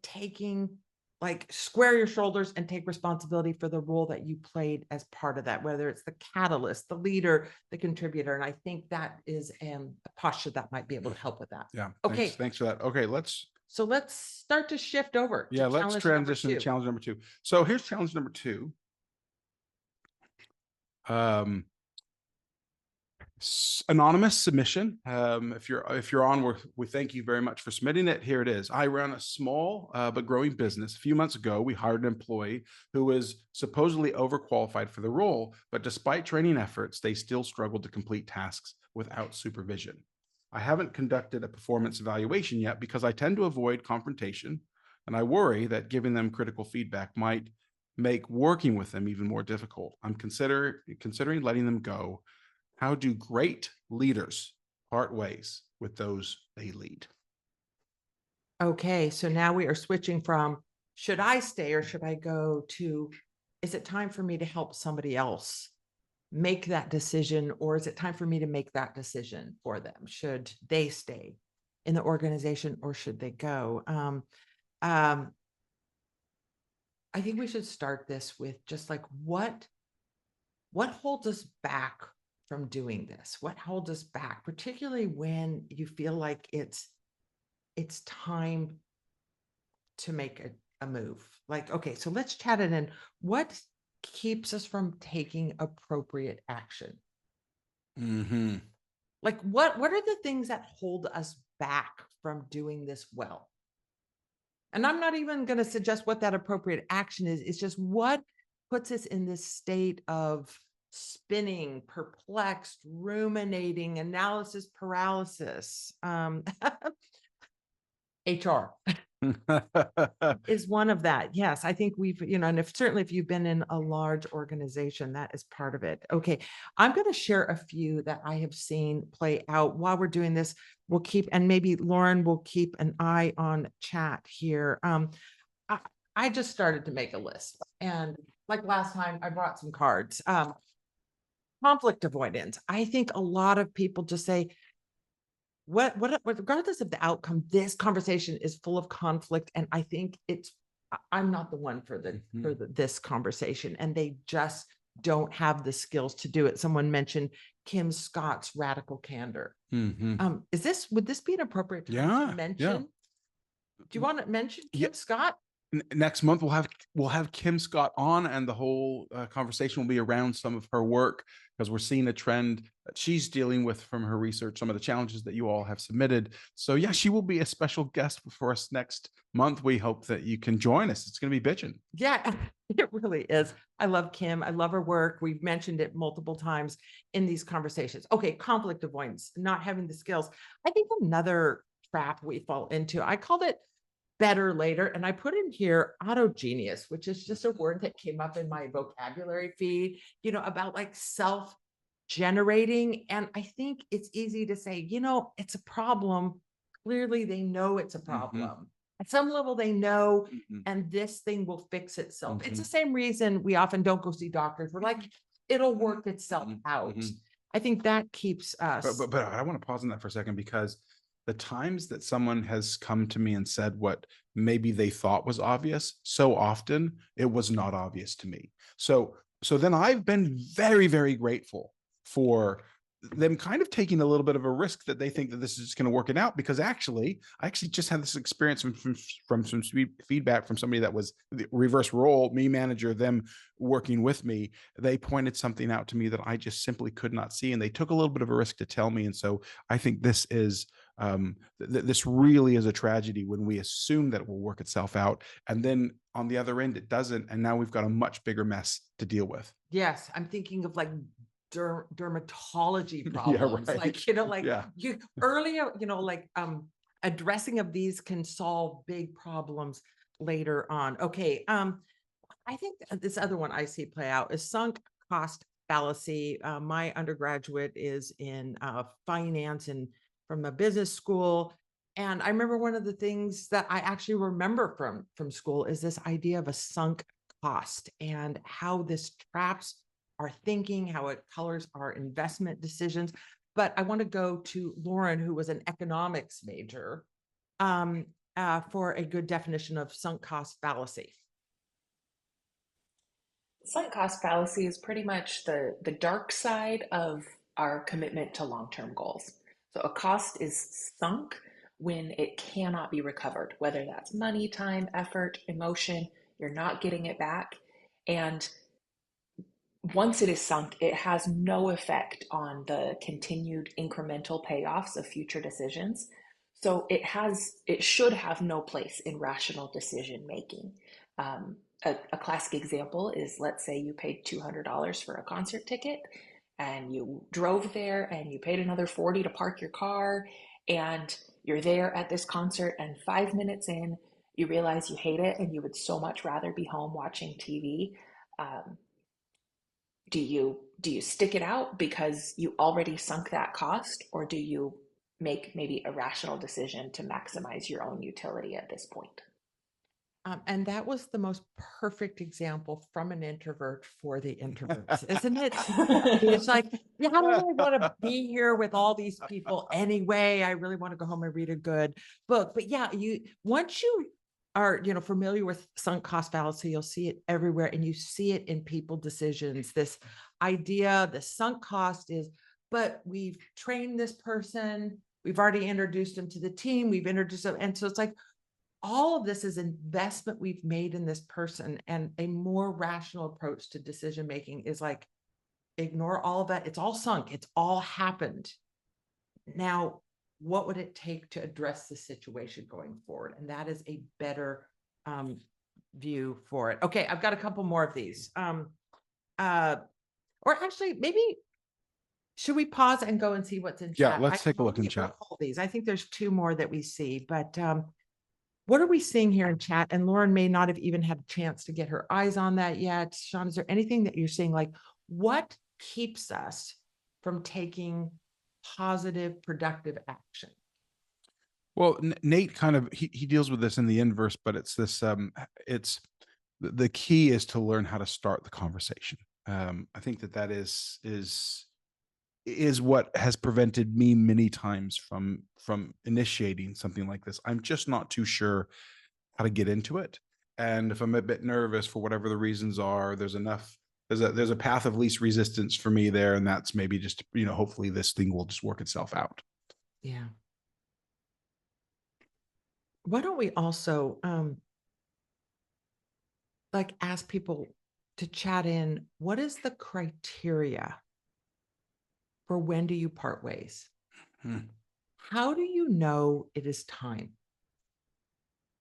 square your shoulders and take responsibility for the role that you played as part of that, whether it's the catalyst, the leader, the contributor. And I think that is a posture that might be able to help with that. Yeah. Okay. Thanks for that. Okay. Let's start to shift over. Yeah. Let's transition to challenge number 2. So here's challenge number 2. Anonymous submission. If you're on, we thank you very much for submitting it. Here it is. I run a small but growing business. A few months ago, we hired an employee who was supposedly overqualified for the role, but despite training efforts, they still struggled to complete tasks without supervision. I haven't conducted a performance evaluation yet because I tend to avoid confrontation, and I worry that giving them critical feedback might make working with them even more difficult. I'm considering letting them go. How do great leaders part ways with those they lead? Okay, so now we are switching from should I stay or should I go to, is it time for me to help somebody else make that decision, or is it time for me to make that decision for them? Should they stay in the organization or should they go? I think we should start this with just like what holds us back from doing this? What holds us back, particularly when you feel like it's time to make a move? Like, okay, so let's chat it in. What keeps us from taking appropriate action? Mm-hmm. Like, what are the things that hold us back from doing this well? And I'm not even going to suggest what that appropriate action is. It's just what puts us in this state of spinning, perplexed, ruminating, analysis paralysis. HR is one of that. Yes, I think we've, and if you've been in a large organization, that is part of it. Okay, I'm going to share a few that I have seen play out while we're doing this. We'll keep, and maybe Lauren will keep an eye on chat here. I just started to make a list, and like last time, I brought some cards. Conflict avoidance. I think a lot of people just say, what regardless of the outcome, this conversation is full of conflict, and I think I'm not the one for this conversation, and they just don't have the skills to do it. Someone mentioned Kim Scott's radical candor. Mm-hmm. Would this be an appropriate time to mention? Yeah. Do you want to mention Kim Scott? next month we'll have Kim Scott on, and the whole conversation will be around some of her work, because we're seeing a trend that she's dealing with from her research, some of the challenges that you all have submitted. So yeah, she will be a special guest for us next month. We hope that you can join us. It's going to be bitching. Yeah, it really is. I love Kim. I love her work. We've mentioned it multiple times in these conversations. Okay, conflict avoidance, not having the skills. I think another trap we fall into, I called it better later, and I put in here autogenius, which is just a word that came up in my vocabulary feed, about like self-generating. And I think it's easy to say, it's a problem. Clearly, they know it's a problem. At some level, they know, and this thing will fix itself. It's the same reason we often don't go see doctors. We're like, it'll work itself out. I think that keeps us. But I want to pause on that for a second, because the times that someone has come to me and said what maybe they thought was obvious, so often it was not obvious to me. So then I've been very, very grateful for them kind of taking a little bit of a risk that they think that this is just going to work it out, because I actually just had this experience from some feedback from somebody that was the reverse role, me manager, them working with me. They pointed something out to me that I just simply could not see, and they took a little bit of a risk to tell me. And so I think this is this really is a tragedy when we assume that it will work itself out, and then on the other end it doesn't, and now we've got a much bigger mess to deal with. Yes, I'm thinking of like dermatology problems. Yeah, right. Like you earlier, addressing of these can solve big problems later on. Okay. I think this other one I see play out is sunk cost fallacy. My undergraduate is in finance and from a business school. And I remember one of the things that I actually remember from school is this idea of a sunk cost and how this traps our thinking, how it colors our investment decisions. But I want to go to Lauren, who was an economics major, for a good definition of sunk cost fallacy. Sunk cost fallacy is pretty much the dark side of our commitment to long-term goals. So a cost is sunk when it cannot be recovered, whether that's money, time, effort, emotion, you're not getting it back. And once it is sunk, it has no effect on the continued incremental payoffs of future decisions. So it should have no place in rational decision making. A classic example is, let's say you paid $200 for a concert ticket and you drove there and you paid another $40 to park your car, and you're there at this concert, and 5 minutes in, you realize you hate it and you would so much rather be home watching TV. Do you stick it out because you already sunk that cost, or do you make maybe a rational decision to maximize your own utility at this point? And that was the most perfect example from an introvert for the introverts, isn't it? It's like, yeah, I don't really want to be here with all these people anyway. I really want to go home and read a good book. But yeah, once you are, familiar with sunk cost fallacy, you'll see it everywhere, and you see it in people decisions. This idea, the sunk cost is, but we've trained this person, we've already introduced them to the team, we've introduced them, and so it's like, all of this is investment we've made in this person, and a more rational approach to decision making is like, ignore all of that. It's all sunk. It's all happened. Now, what would it take to address the situation going forward? And that is a better view for it. Okay, I've got a couple more of these. Or actually, maybe should we pause and go and see what's in chat? Yeah, let's take a look in chat. These. I think there's two more that we see, but what are we seeing here in chat? And Lauren may not have even had a chance to get her eyes on that yet. Shawn, is there anything that you're seeing? Like, what keeps us from taking positive, productive action? Well, Nate kind of, he deals with this in the inverse, but it's this, it's the key is to learn how to start the conversation. I think that is what has prevented me many times from initiating something like this. I'm just not too sure how to get into it. And if I'm a bit nervous for whatever the reasons are, there's a path of least resistance for me there. And that's maybe just, hopefully this thing will just work itself out. Yeah. Why don't we also, like ask people to chat in, what is the criteria for when do you part ways? How do you know it is time?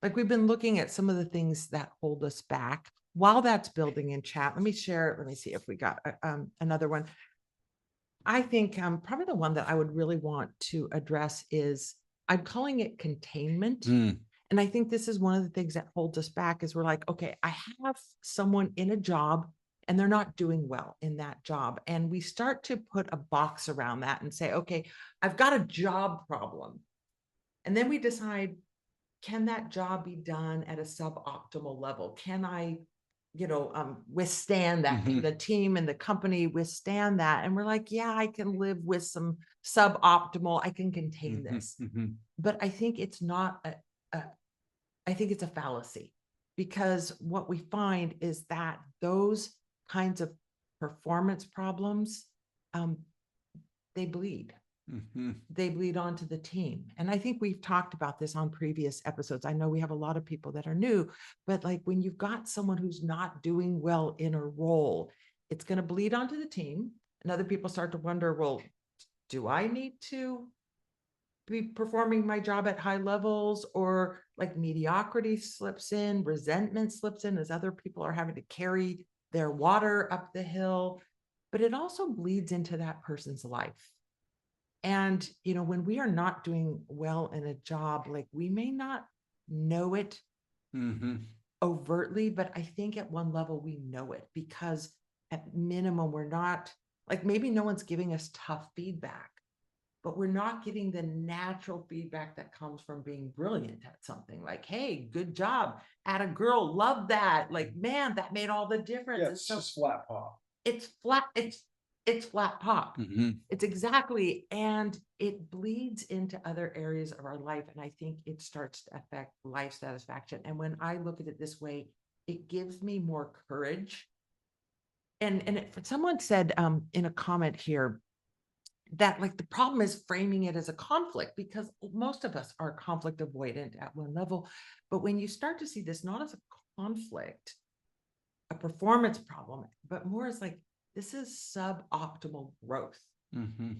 Like we've been looking at some of the things that hold us back. While that's building in chat, let me share. Let me see if we got another one. I think probably the one that I would really want to address is I'm calling it containment. And I think this is one of the things that holds us back is we're like, okay, I have someone in a job and they're not doing well in that job. And we start to put a box around that and say, okay, I've got a job problem. And then we decide, can that job be done at a suboptimal level? Can I, withstand that? Can the team and the company withstand that? And we're like, yeah, I can live with some suboptimal, I can contain this. But I think it's not I think it's a fallacy, because what we find is that those kinds of performance problems, they bleed. They bleed onto the team. And I think we've talked about this on previous episodes. I know we have a lot of people that are new, but like when you've got someone who's not doing well in a role, it's going to bleed onto the team. And other people start to wonder, well, do I need to be performing my job at high levels? Or like mediocrity slips in, resentment slips in as other people are having to carry their water up the hill. But it also bleeds into that person's life. And, when we are not doing well in a job, like we may not know it overtly, but I think at one level we know it, because at minimum, we're not like, maybe no one's giving us tough feedback, but we're not getting the natural feedback that comes from being brilliant at something. Like, hey, good job. Atta girl, love that. Like, man, that made all the difference. Yeah, it's just flat pop. It's flat. It's flat pop. It's exactly. And it bleeds into other areas of our life. And I think it starts to affect life satisfaction. And when I look at it this way, it gives me more courage. And someone said in a comment here that like the problem is framing it as a conflict, because most of us are conflict avoidant at one level. But when you start to see this not as a conflict, a performance problem, but more as like, this is suboptimal growth.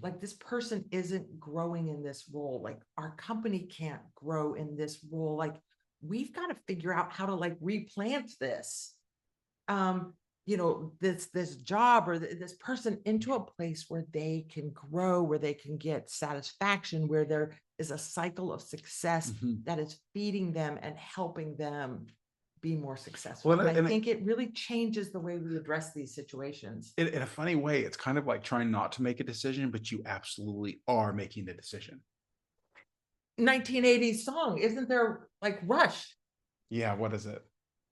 Like this person isn't growing in this role. Like our company can't grow in this role. Like we've got to figure out how to like replant this, this job or this person into a place where they can grow, where they can get satisfaction, where there is a cycle of success that is feeding them and helping them be more successful. Well, and I think it really changes the way we address these situations. In a funny way, it's kind of like trying not to make a decision, but you absolutely are making the decision. 1980s song, isn't there? Like Rush. Yeah, what is it?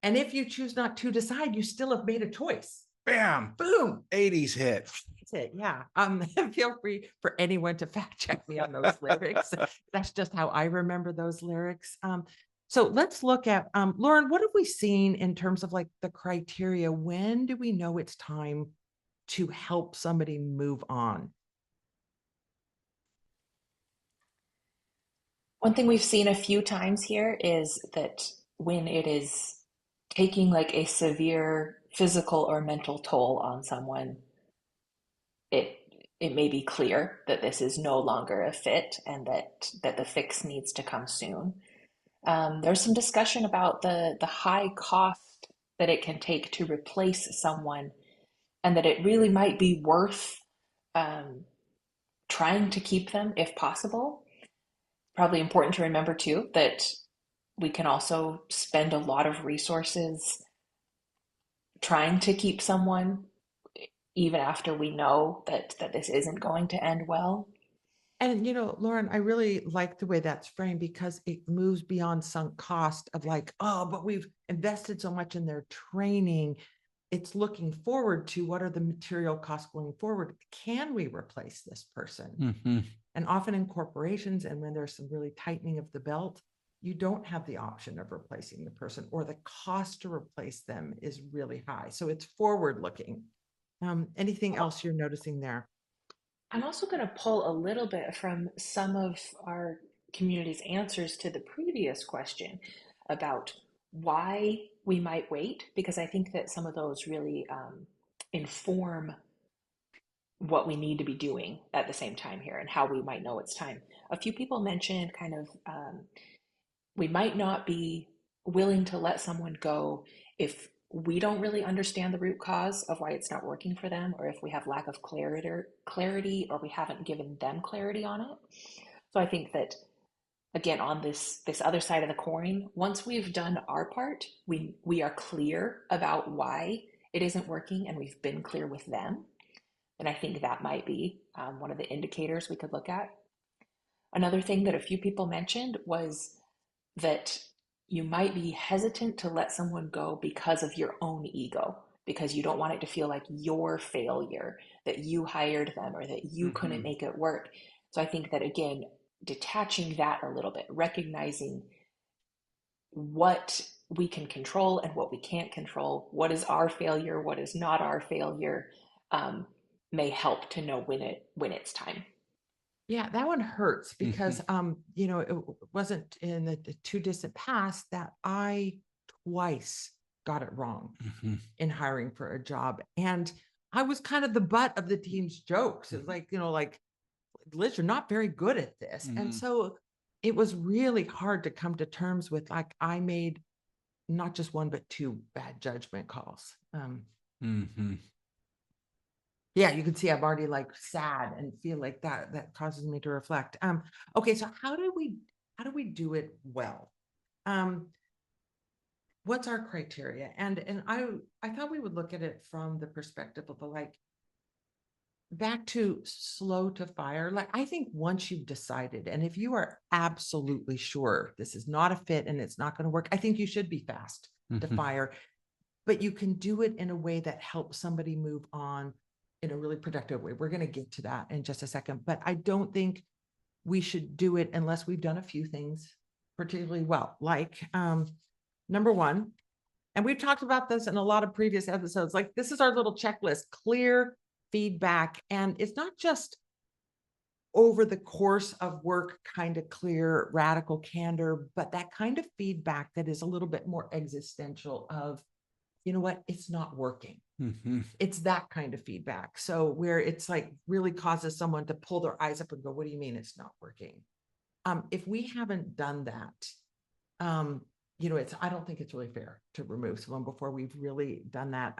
And if you choose not to decide, you still have made a choice. Bam, boom, 80s hit. That's it. Yeah. Feel free for anyone to fact check me on those lyrics. That's just how I remember those lyrics. So let's look at, Lauren, what have we seen in terms of like the criteria? When do we know it's time to help somebody move on? One thing we've seen a few times here is that when it is taking like a severe physical or mental toll on someone, it may be clear that this is no longer a fit and that the fix needs to come soon. There's some discussion about the high cost that it can take to replace someone, and that it really might be worth trying to keep them if possible. Probably important to remember too that we can also spend a lot of resources trying to keep someone even after we know that this isn't going to end well. And, Lauren, I really like the way that's framed, because it moves beyond sunk cost of like, oh, but we've invested so much in their training. It's looking forward to what are the material costs going forward. Can we replace this person? And often in corporations, and when there's some really tightening of the belt, you don't have the option of replacing the person, or the cost to replace them is really high. So it's forward looking. Anything else you're noticing there? I'm also going to pull a little bit from some of our community's answers to the previous question about why we might wait, because I think that some of those really inform what we need to be doing at the same time here and how we might know it's time. A few people mentioned kind of we might not be willing to let someone go if we don't really understand the root cause of why it's not working for them, or if we have lack of clarity, or we haven't given them clarity on it. So I think that, again, on this other side of the coin, once we've done our part, we are clear about why it isn't working, and we've been clear with them. And I think that might be one of the indicators we could look at. Another thing that a few people mentioned was that you might be hesitant to let someone go because of your own ego, because you don't want it to feel like your failure, that you hired them or that you couldn't make it work. So I think that, again, detaching that a little bit, recognizing what we can control and what we can't control, what is our failure, what is not our failure, may help to know when it's time. Yeah, that one hurts because, it wasn't in the too distant past that I twice got it wrong in hiring for a job. And I was kind of the butt of the team's jokes. It's like, Liz, you're not very good at this. And so it was really hard to come to terms with, like, I made not just one, but two bad judgment calls. Yeah, you can see I'm already like sad and feel like that causes me to reflect. Okay, so how do we do it well? What's our criteria? And I thought we would look at it from the perspective of the, like, back to slow to fire. Like, I think once you've decided, and if you are absolutely sure this is not a fit and it's not going to work, I think you should be fast to fire. But you can do it in a way that helps somebody move on in a really productive way. We're going to get to that in just a second, but I don't think we should do it unless we've done a few things particularly well. Like, number one, and we've talked about this in a lot of previous episodes, like, this is our little checklist: clear feedback. And it's not just over the course of work, kind of clear, radical candor, but that kind of feedback that is a little bit more existential of, you know what, it's not working. It's that kind of feedback. So where it's like really causes someone to pull their eyes up and go, what do you mean it's not working? If we haven't done that, I don't think it's really fair to remove someone before we've really done that.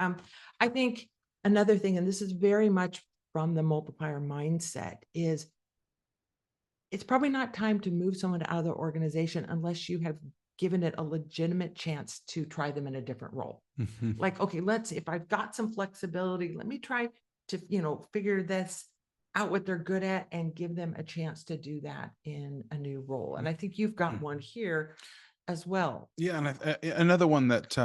I think another thing, and this is very much from the multiplier mindset, is it's probably not time to move someone out of the organization unless you have given it a legitimate chance to try them in a different role. Like, okay, if I've got some flexibility, let me try to, figure this out, what they're good at, and give them a chance to do that in a new role. And I think you've got one here as well. Yeah, and another one that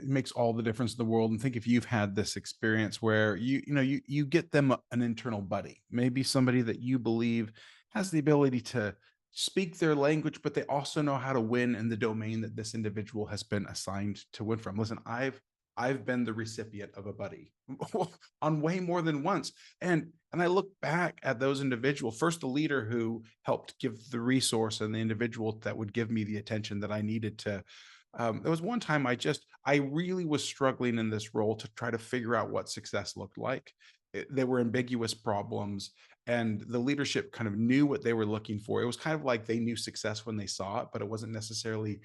makes all the difference in the world. And think if you've had this experience where you get them an internal buddy, maybe somebody that you believe has the ability to speak their language, but they also know how to win in the domain that this individual has been assigned to win from. Listen, I've been the recipient of a buddy on way more than once. And I look back at those individuals, first the leader who helped give the resource and the individual that would give me the attention that I needed to. There was one time I really was struggling in this role to try to figure out what success looked like. There were ambiguous problems, and the leadership kind of knew what they were looking for. It was kind of like they knew success when they saw it, but it wasn't necessarily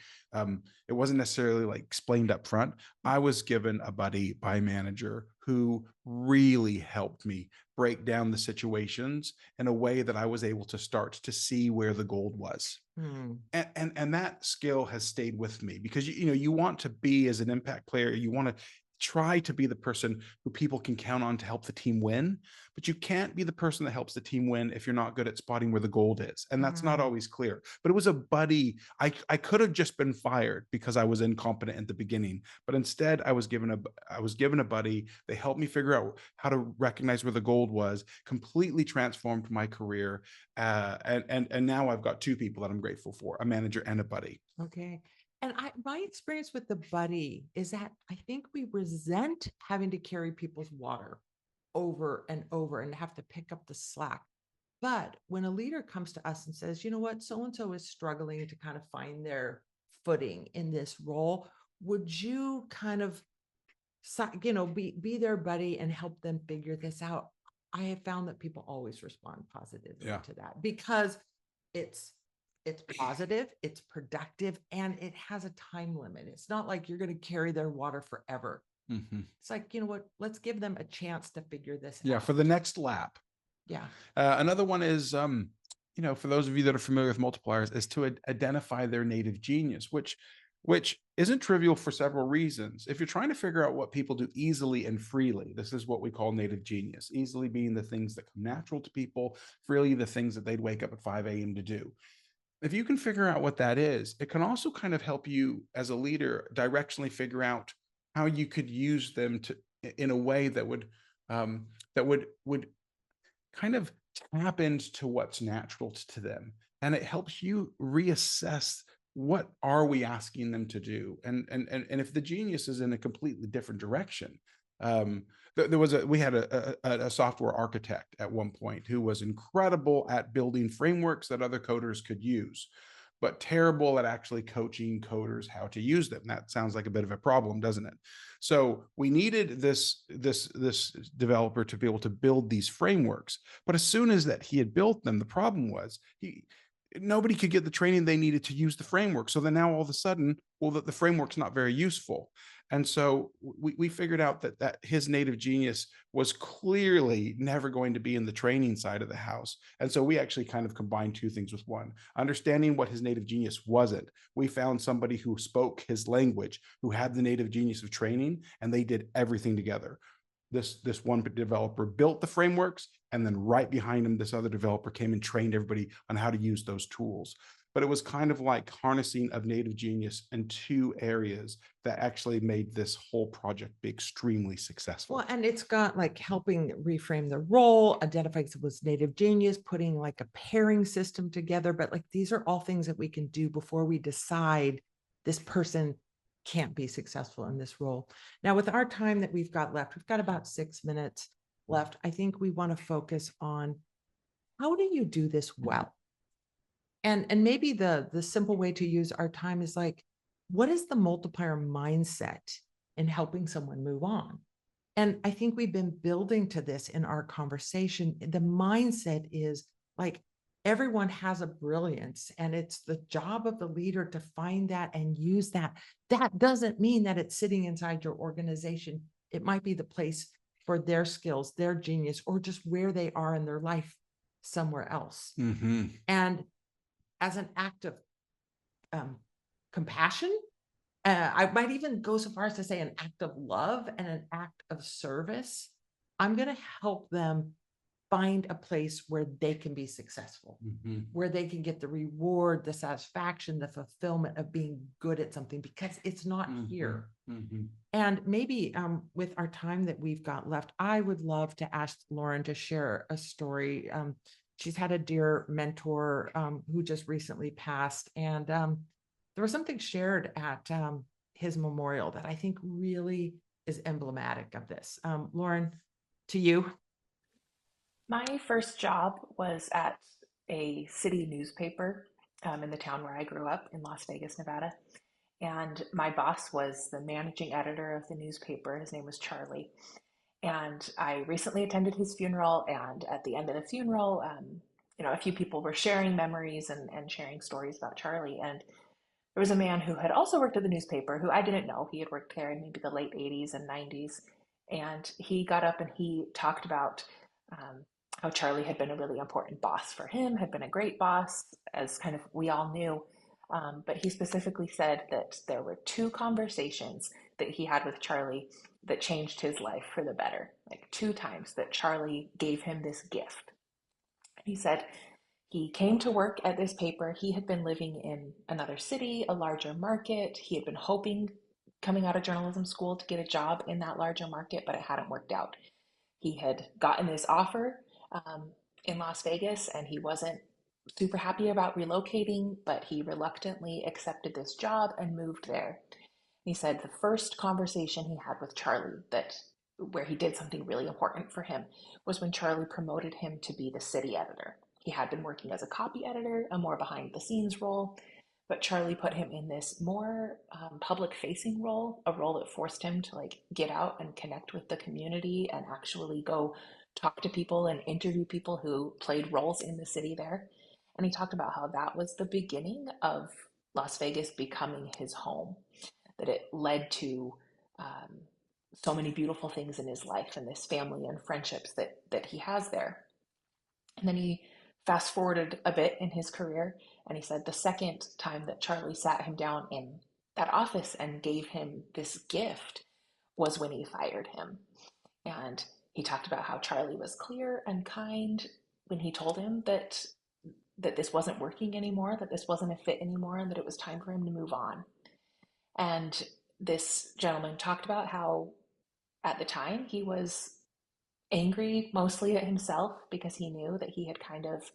like explained up front. I was given a buddy by manager who really helped me break down the situations in a way that I was able to start to see where the gold was. And that skill has stayed with me, because you want to be, as an impact player, you want to try to be the person who people can count on to help the team win, but you can't be the person that helps the team win if you're not good at spotting where the gold is. And that's not always clear. But it was a buddy. I could have just been fired because I was incompetent at the beginning, but instead I was given a buddy. They helped me figure out how to recognize where the gold was, completely transformed my career. And now I've got two people that I'm grateful for, a manager and a buddy. Okay. And my experience with the buddy is that I think we resent having to carry people's water over and over and have to pick up the slack. But when a leader comes to us and says, you know what, so-and-so is struggling to kind of find their footing in this role, would you kind of, be their buddy and help them figure this out? I have found that people always respond positively to that because it's positive, it's productive, and it has a time limit. It's not like you're going to carry their water forever. It's like, you know what, let's give them a chance to figure this out. Yeah, for the next lap. Yeah. Another one is, for those of you that are familiar with multipliers, is to identify their native genius, which isn't trivial for several reasons. If you're trying to figure out what people do easily and freely, this is what we call native genius. Easily being the things that come natural to people, freely the things that they'd wake up at 5 a.m. to do. If you can figure out what that is, it can also kind of help you as a leader directionally figure out how you could use them to in a way that would kind of tap into what's natural to them. And it helps you reassess, what are we asking them to do? And if the genius is in a completely different direction. We had a software architect at one point who was incredible at building frameworks that other coders could use, but terrible at actually coaching coders how to use them. That sounds like a bit of a problem, doesn't it? So we needed this developer to be able to build these frameworks. But as soon as that he had built them, the problem was nobody could get the training they needed to use the framework. So then now all of a sudden, the framework's not very useful. And so we figured out that his native genius was clearly never going to be in the training side of the house. And so we actually kind of combined two things with one. Understanding what his native genius wasn't, we found somebody who spoke his language, who had the native genius of training, and they did everything together. This one developer built the frameworks, and then right behind him, this other developer came and trained everybody on how to use those tools. But it was kind of like harnessing of native genius in two areas that actually made this whole project be extremely successful. Well, and it's got like helping reframe the role, identifying someone's native genius, putting like a pairing system together. But like, these are all things that we can do before we decide this person can't be successful in this role. Now, with our time that we've got left, we've got about 6 minutes left. I think we want to focus on, how do you do this well? And maybe the simple way to use our time is like, what is the multiplier mindset in helping someone move on? And I think we've been building to this in our conversation. The mindset is like, everyone has a brilliance, and it's the job of the leader to find that and use that. That doesn't mean that it's sitting inside your organization. It might be the place for their skills, their genius, or just where they are in their life somewhere else. And as an act of compassion, I might even go so far as to say an act of love and an act of service, I'm going to help them find a place where they can be successful, where they can get the reward, the satisfaction, the fulfillment of being good at something, because it's not here. And maybe with our time that we've got left, I would love to ask Lauren to share a story. She's had a dear mentor who just recently passed, and there was something shared at his memorial that I think really is emblematic of this. Lauren, to you. My first job was at a city newspaper in the town where I grew up in Las Vegas, Nevada. And my boss was the managing editor of the newspaper. His name was Charlie. And I recently attended his funeral, and at the end of the funeral, a few people were sharing memories and sharing stories about Charlie. And there was a man who had also worked at the newspaper who I didn't know. He had worked there in maybe the late 80s and 90s. And he got up and he talked about how Charlie had been a really important boss for him, had been a great boss, as kind of we all knew. But he specifically said that there were 2 conversations that he had with Charlie that changed his life for the better. Like 2 times that Charlie gave him this gift. He said he came to work at this paper. He had been living in another city, a larger market. He had been hoping, coming out of journalism school, to get a job in that larger market, but it hadn't worked out. He had gotten this offer in Las Vegas, and he wasn't super happy about relocating, but he reluctantly accepted this job and moved there. He said the first conversation he had with Charlie, where he did something really important for him, was when Charlie promoted him to be the city editor. He had been working as a copy editor, a more behind the scenes role, but Charlie put him in this more public facing role, a role that forced him to like get out and connect with the community and actually go talk to people and interview people who played roles in the city there. And he talked about how that was the beginning of Las Vegas becoming his home, that it led to um, so many beautiful things in his life and this family and friendships that he has there. And then he fast forwarded a bit in his career, and he said the second time that Charlie sat him down in that office and gave him this gift was when he fired him. And he talked about how Charlie was clear and kind when he told him that this wasn't working anymore, that this wasn't a fit anymore, and that it was time for him to move on. And this gentleman talked about how at the time he was angry mostly at himself because he knew that he had kind of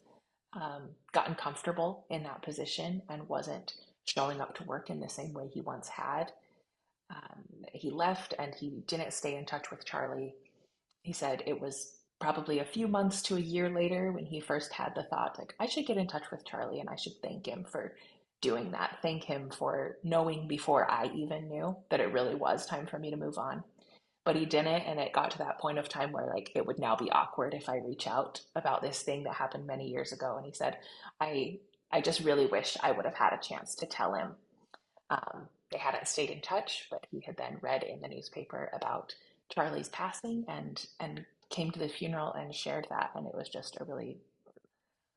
gotten comfortable in that position and wasn't showing up to work in the same way he once had. He left and he didn't stay in touch with Charlie. He said it was probably a few months to a year later when he first had the thought, like, I should get in touch with Charlie and I should thank him for doing that. Thank him for knowing before I even knew that it really was time for me to move on. But he didn't, and it got to that point of time where like it would now be awkward if I reach out about this thing that happened many years ago. And he said, I just really wish I would have had a chance to tell him. They hadn't stayed in touch, but he had then read in the newspaper about Charlie's passing and came to the funeral and shared that, and it was just a really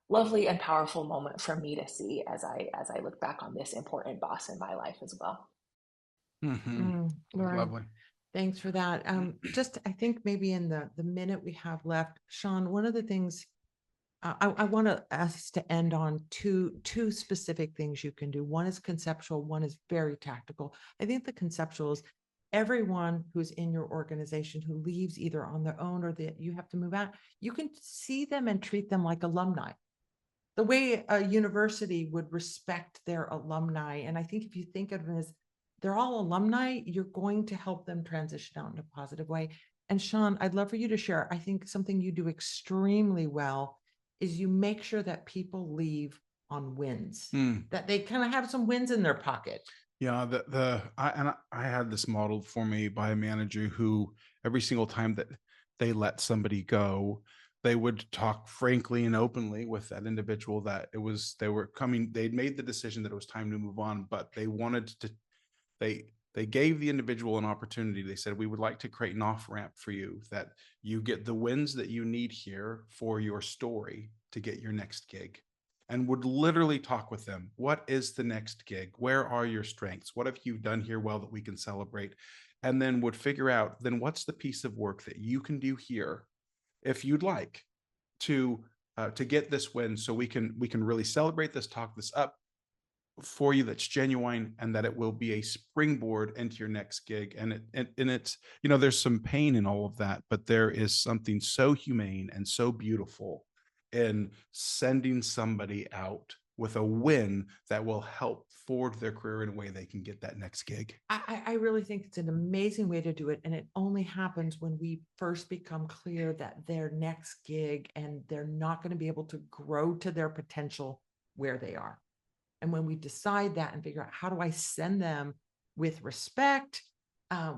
lovely and powerful moment for me to see as I look back on this important boss in my life as well. Lauren, Lovely. thanks for that. Just, I think maybe in the minute we have left, Shawn, one of the things I want us to end on two specific things you can do. One is conceptual, one is very tactical. I think the conceptual is everyone who's in your organization who leaves either on their own or that you have to move out, you can see them and treat them like alumni. The way a university would respect their alumni. And I think if you think of them as they're all alumni, you're going to help them transition out in a positive way. And Shawn, I'd love for you to share. I think something you do extremely well is you make sure that people leave on wins, that they kind of have some wins in their pocket. Yeah, I had this modeled for me by a manager who every single time that they let somebody go, they would talk frankly and openly with that individual that they'd made the decision that it was time to move on, but they wanted to, they gave the individual an opportunity. They said, we would like to create an off-ramp for you that you get the wins that you need here for your story to get your next gig. And would literally talk with them. What is the next gig? Where are your strengths? What have you done here well that we can celebrate? And then would figure out, then what's the piece of work that you can do here if you'd like to get this win, so we can really celebrate this, talk this up for you, that's genuine, and that it will be a springboard into your next gig. And it's, there's some pain in all of that, but there is something so humane and so beautiful in sending somebody out with a win that will help forward their career in a way they can get that next gig. I really think it's an amazing way to do it. And it only happens when we first become clear that their next gig and they're not going to be able to grow to their potential where they are. And when we decide that and figure out how do I send them with respect,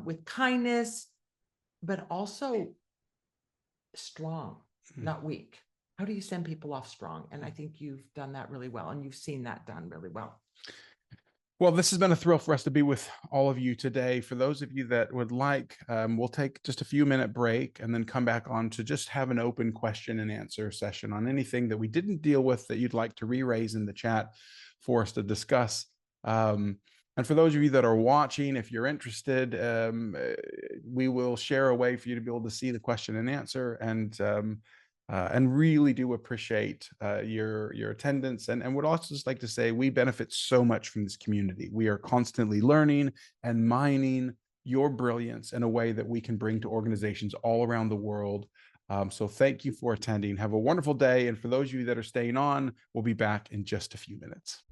with kindness, but also strong, not weak. How do you send people off strong? And I think you've done that really well, and you've seen that done really well. Well, this has been a thrill for us to be with all of you today. For those of you that would like, we'll take just a few minute break and then come back on to just have an open question and answer session on anything that we didn't deal with that you'd like to re-raise in the chat for us to discuss. And for those of you that are watching, if you're interested, we will share a way for you to be able to see the question and answer, and really do appreciate your attendance, and would also just like to say we benefit so much from this community. We are constantly learning and mining your brilliance in a way that we can bring to organizations all around the world. So thank you for attending. Have a wonderful day. And for those of you that are staying on, we'll be back in just a few minutes.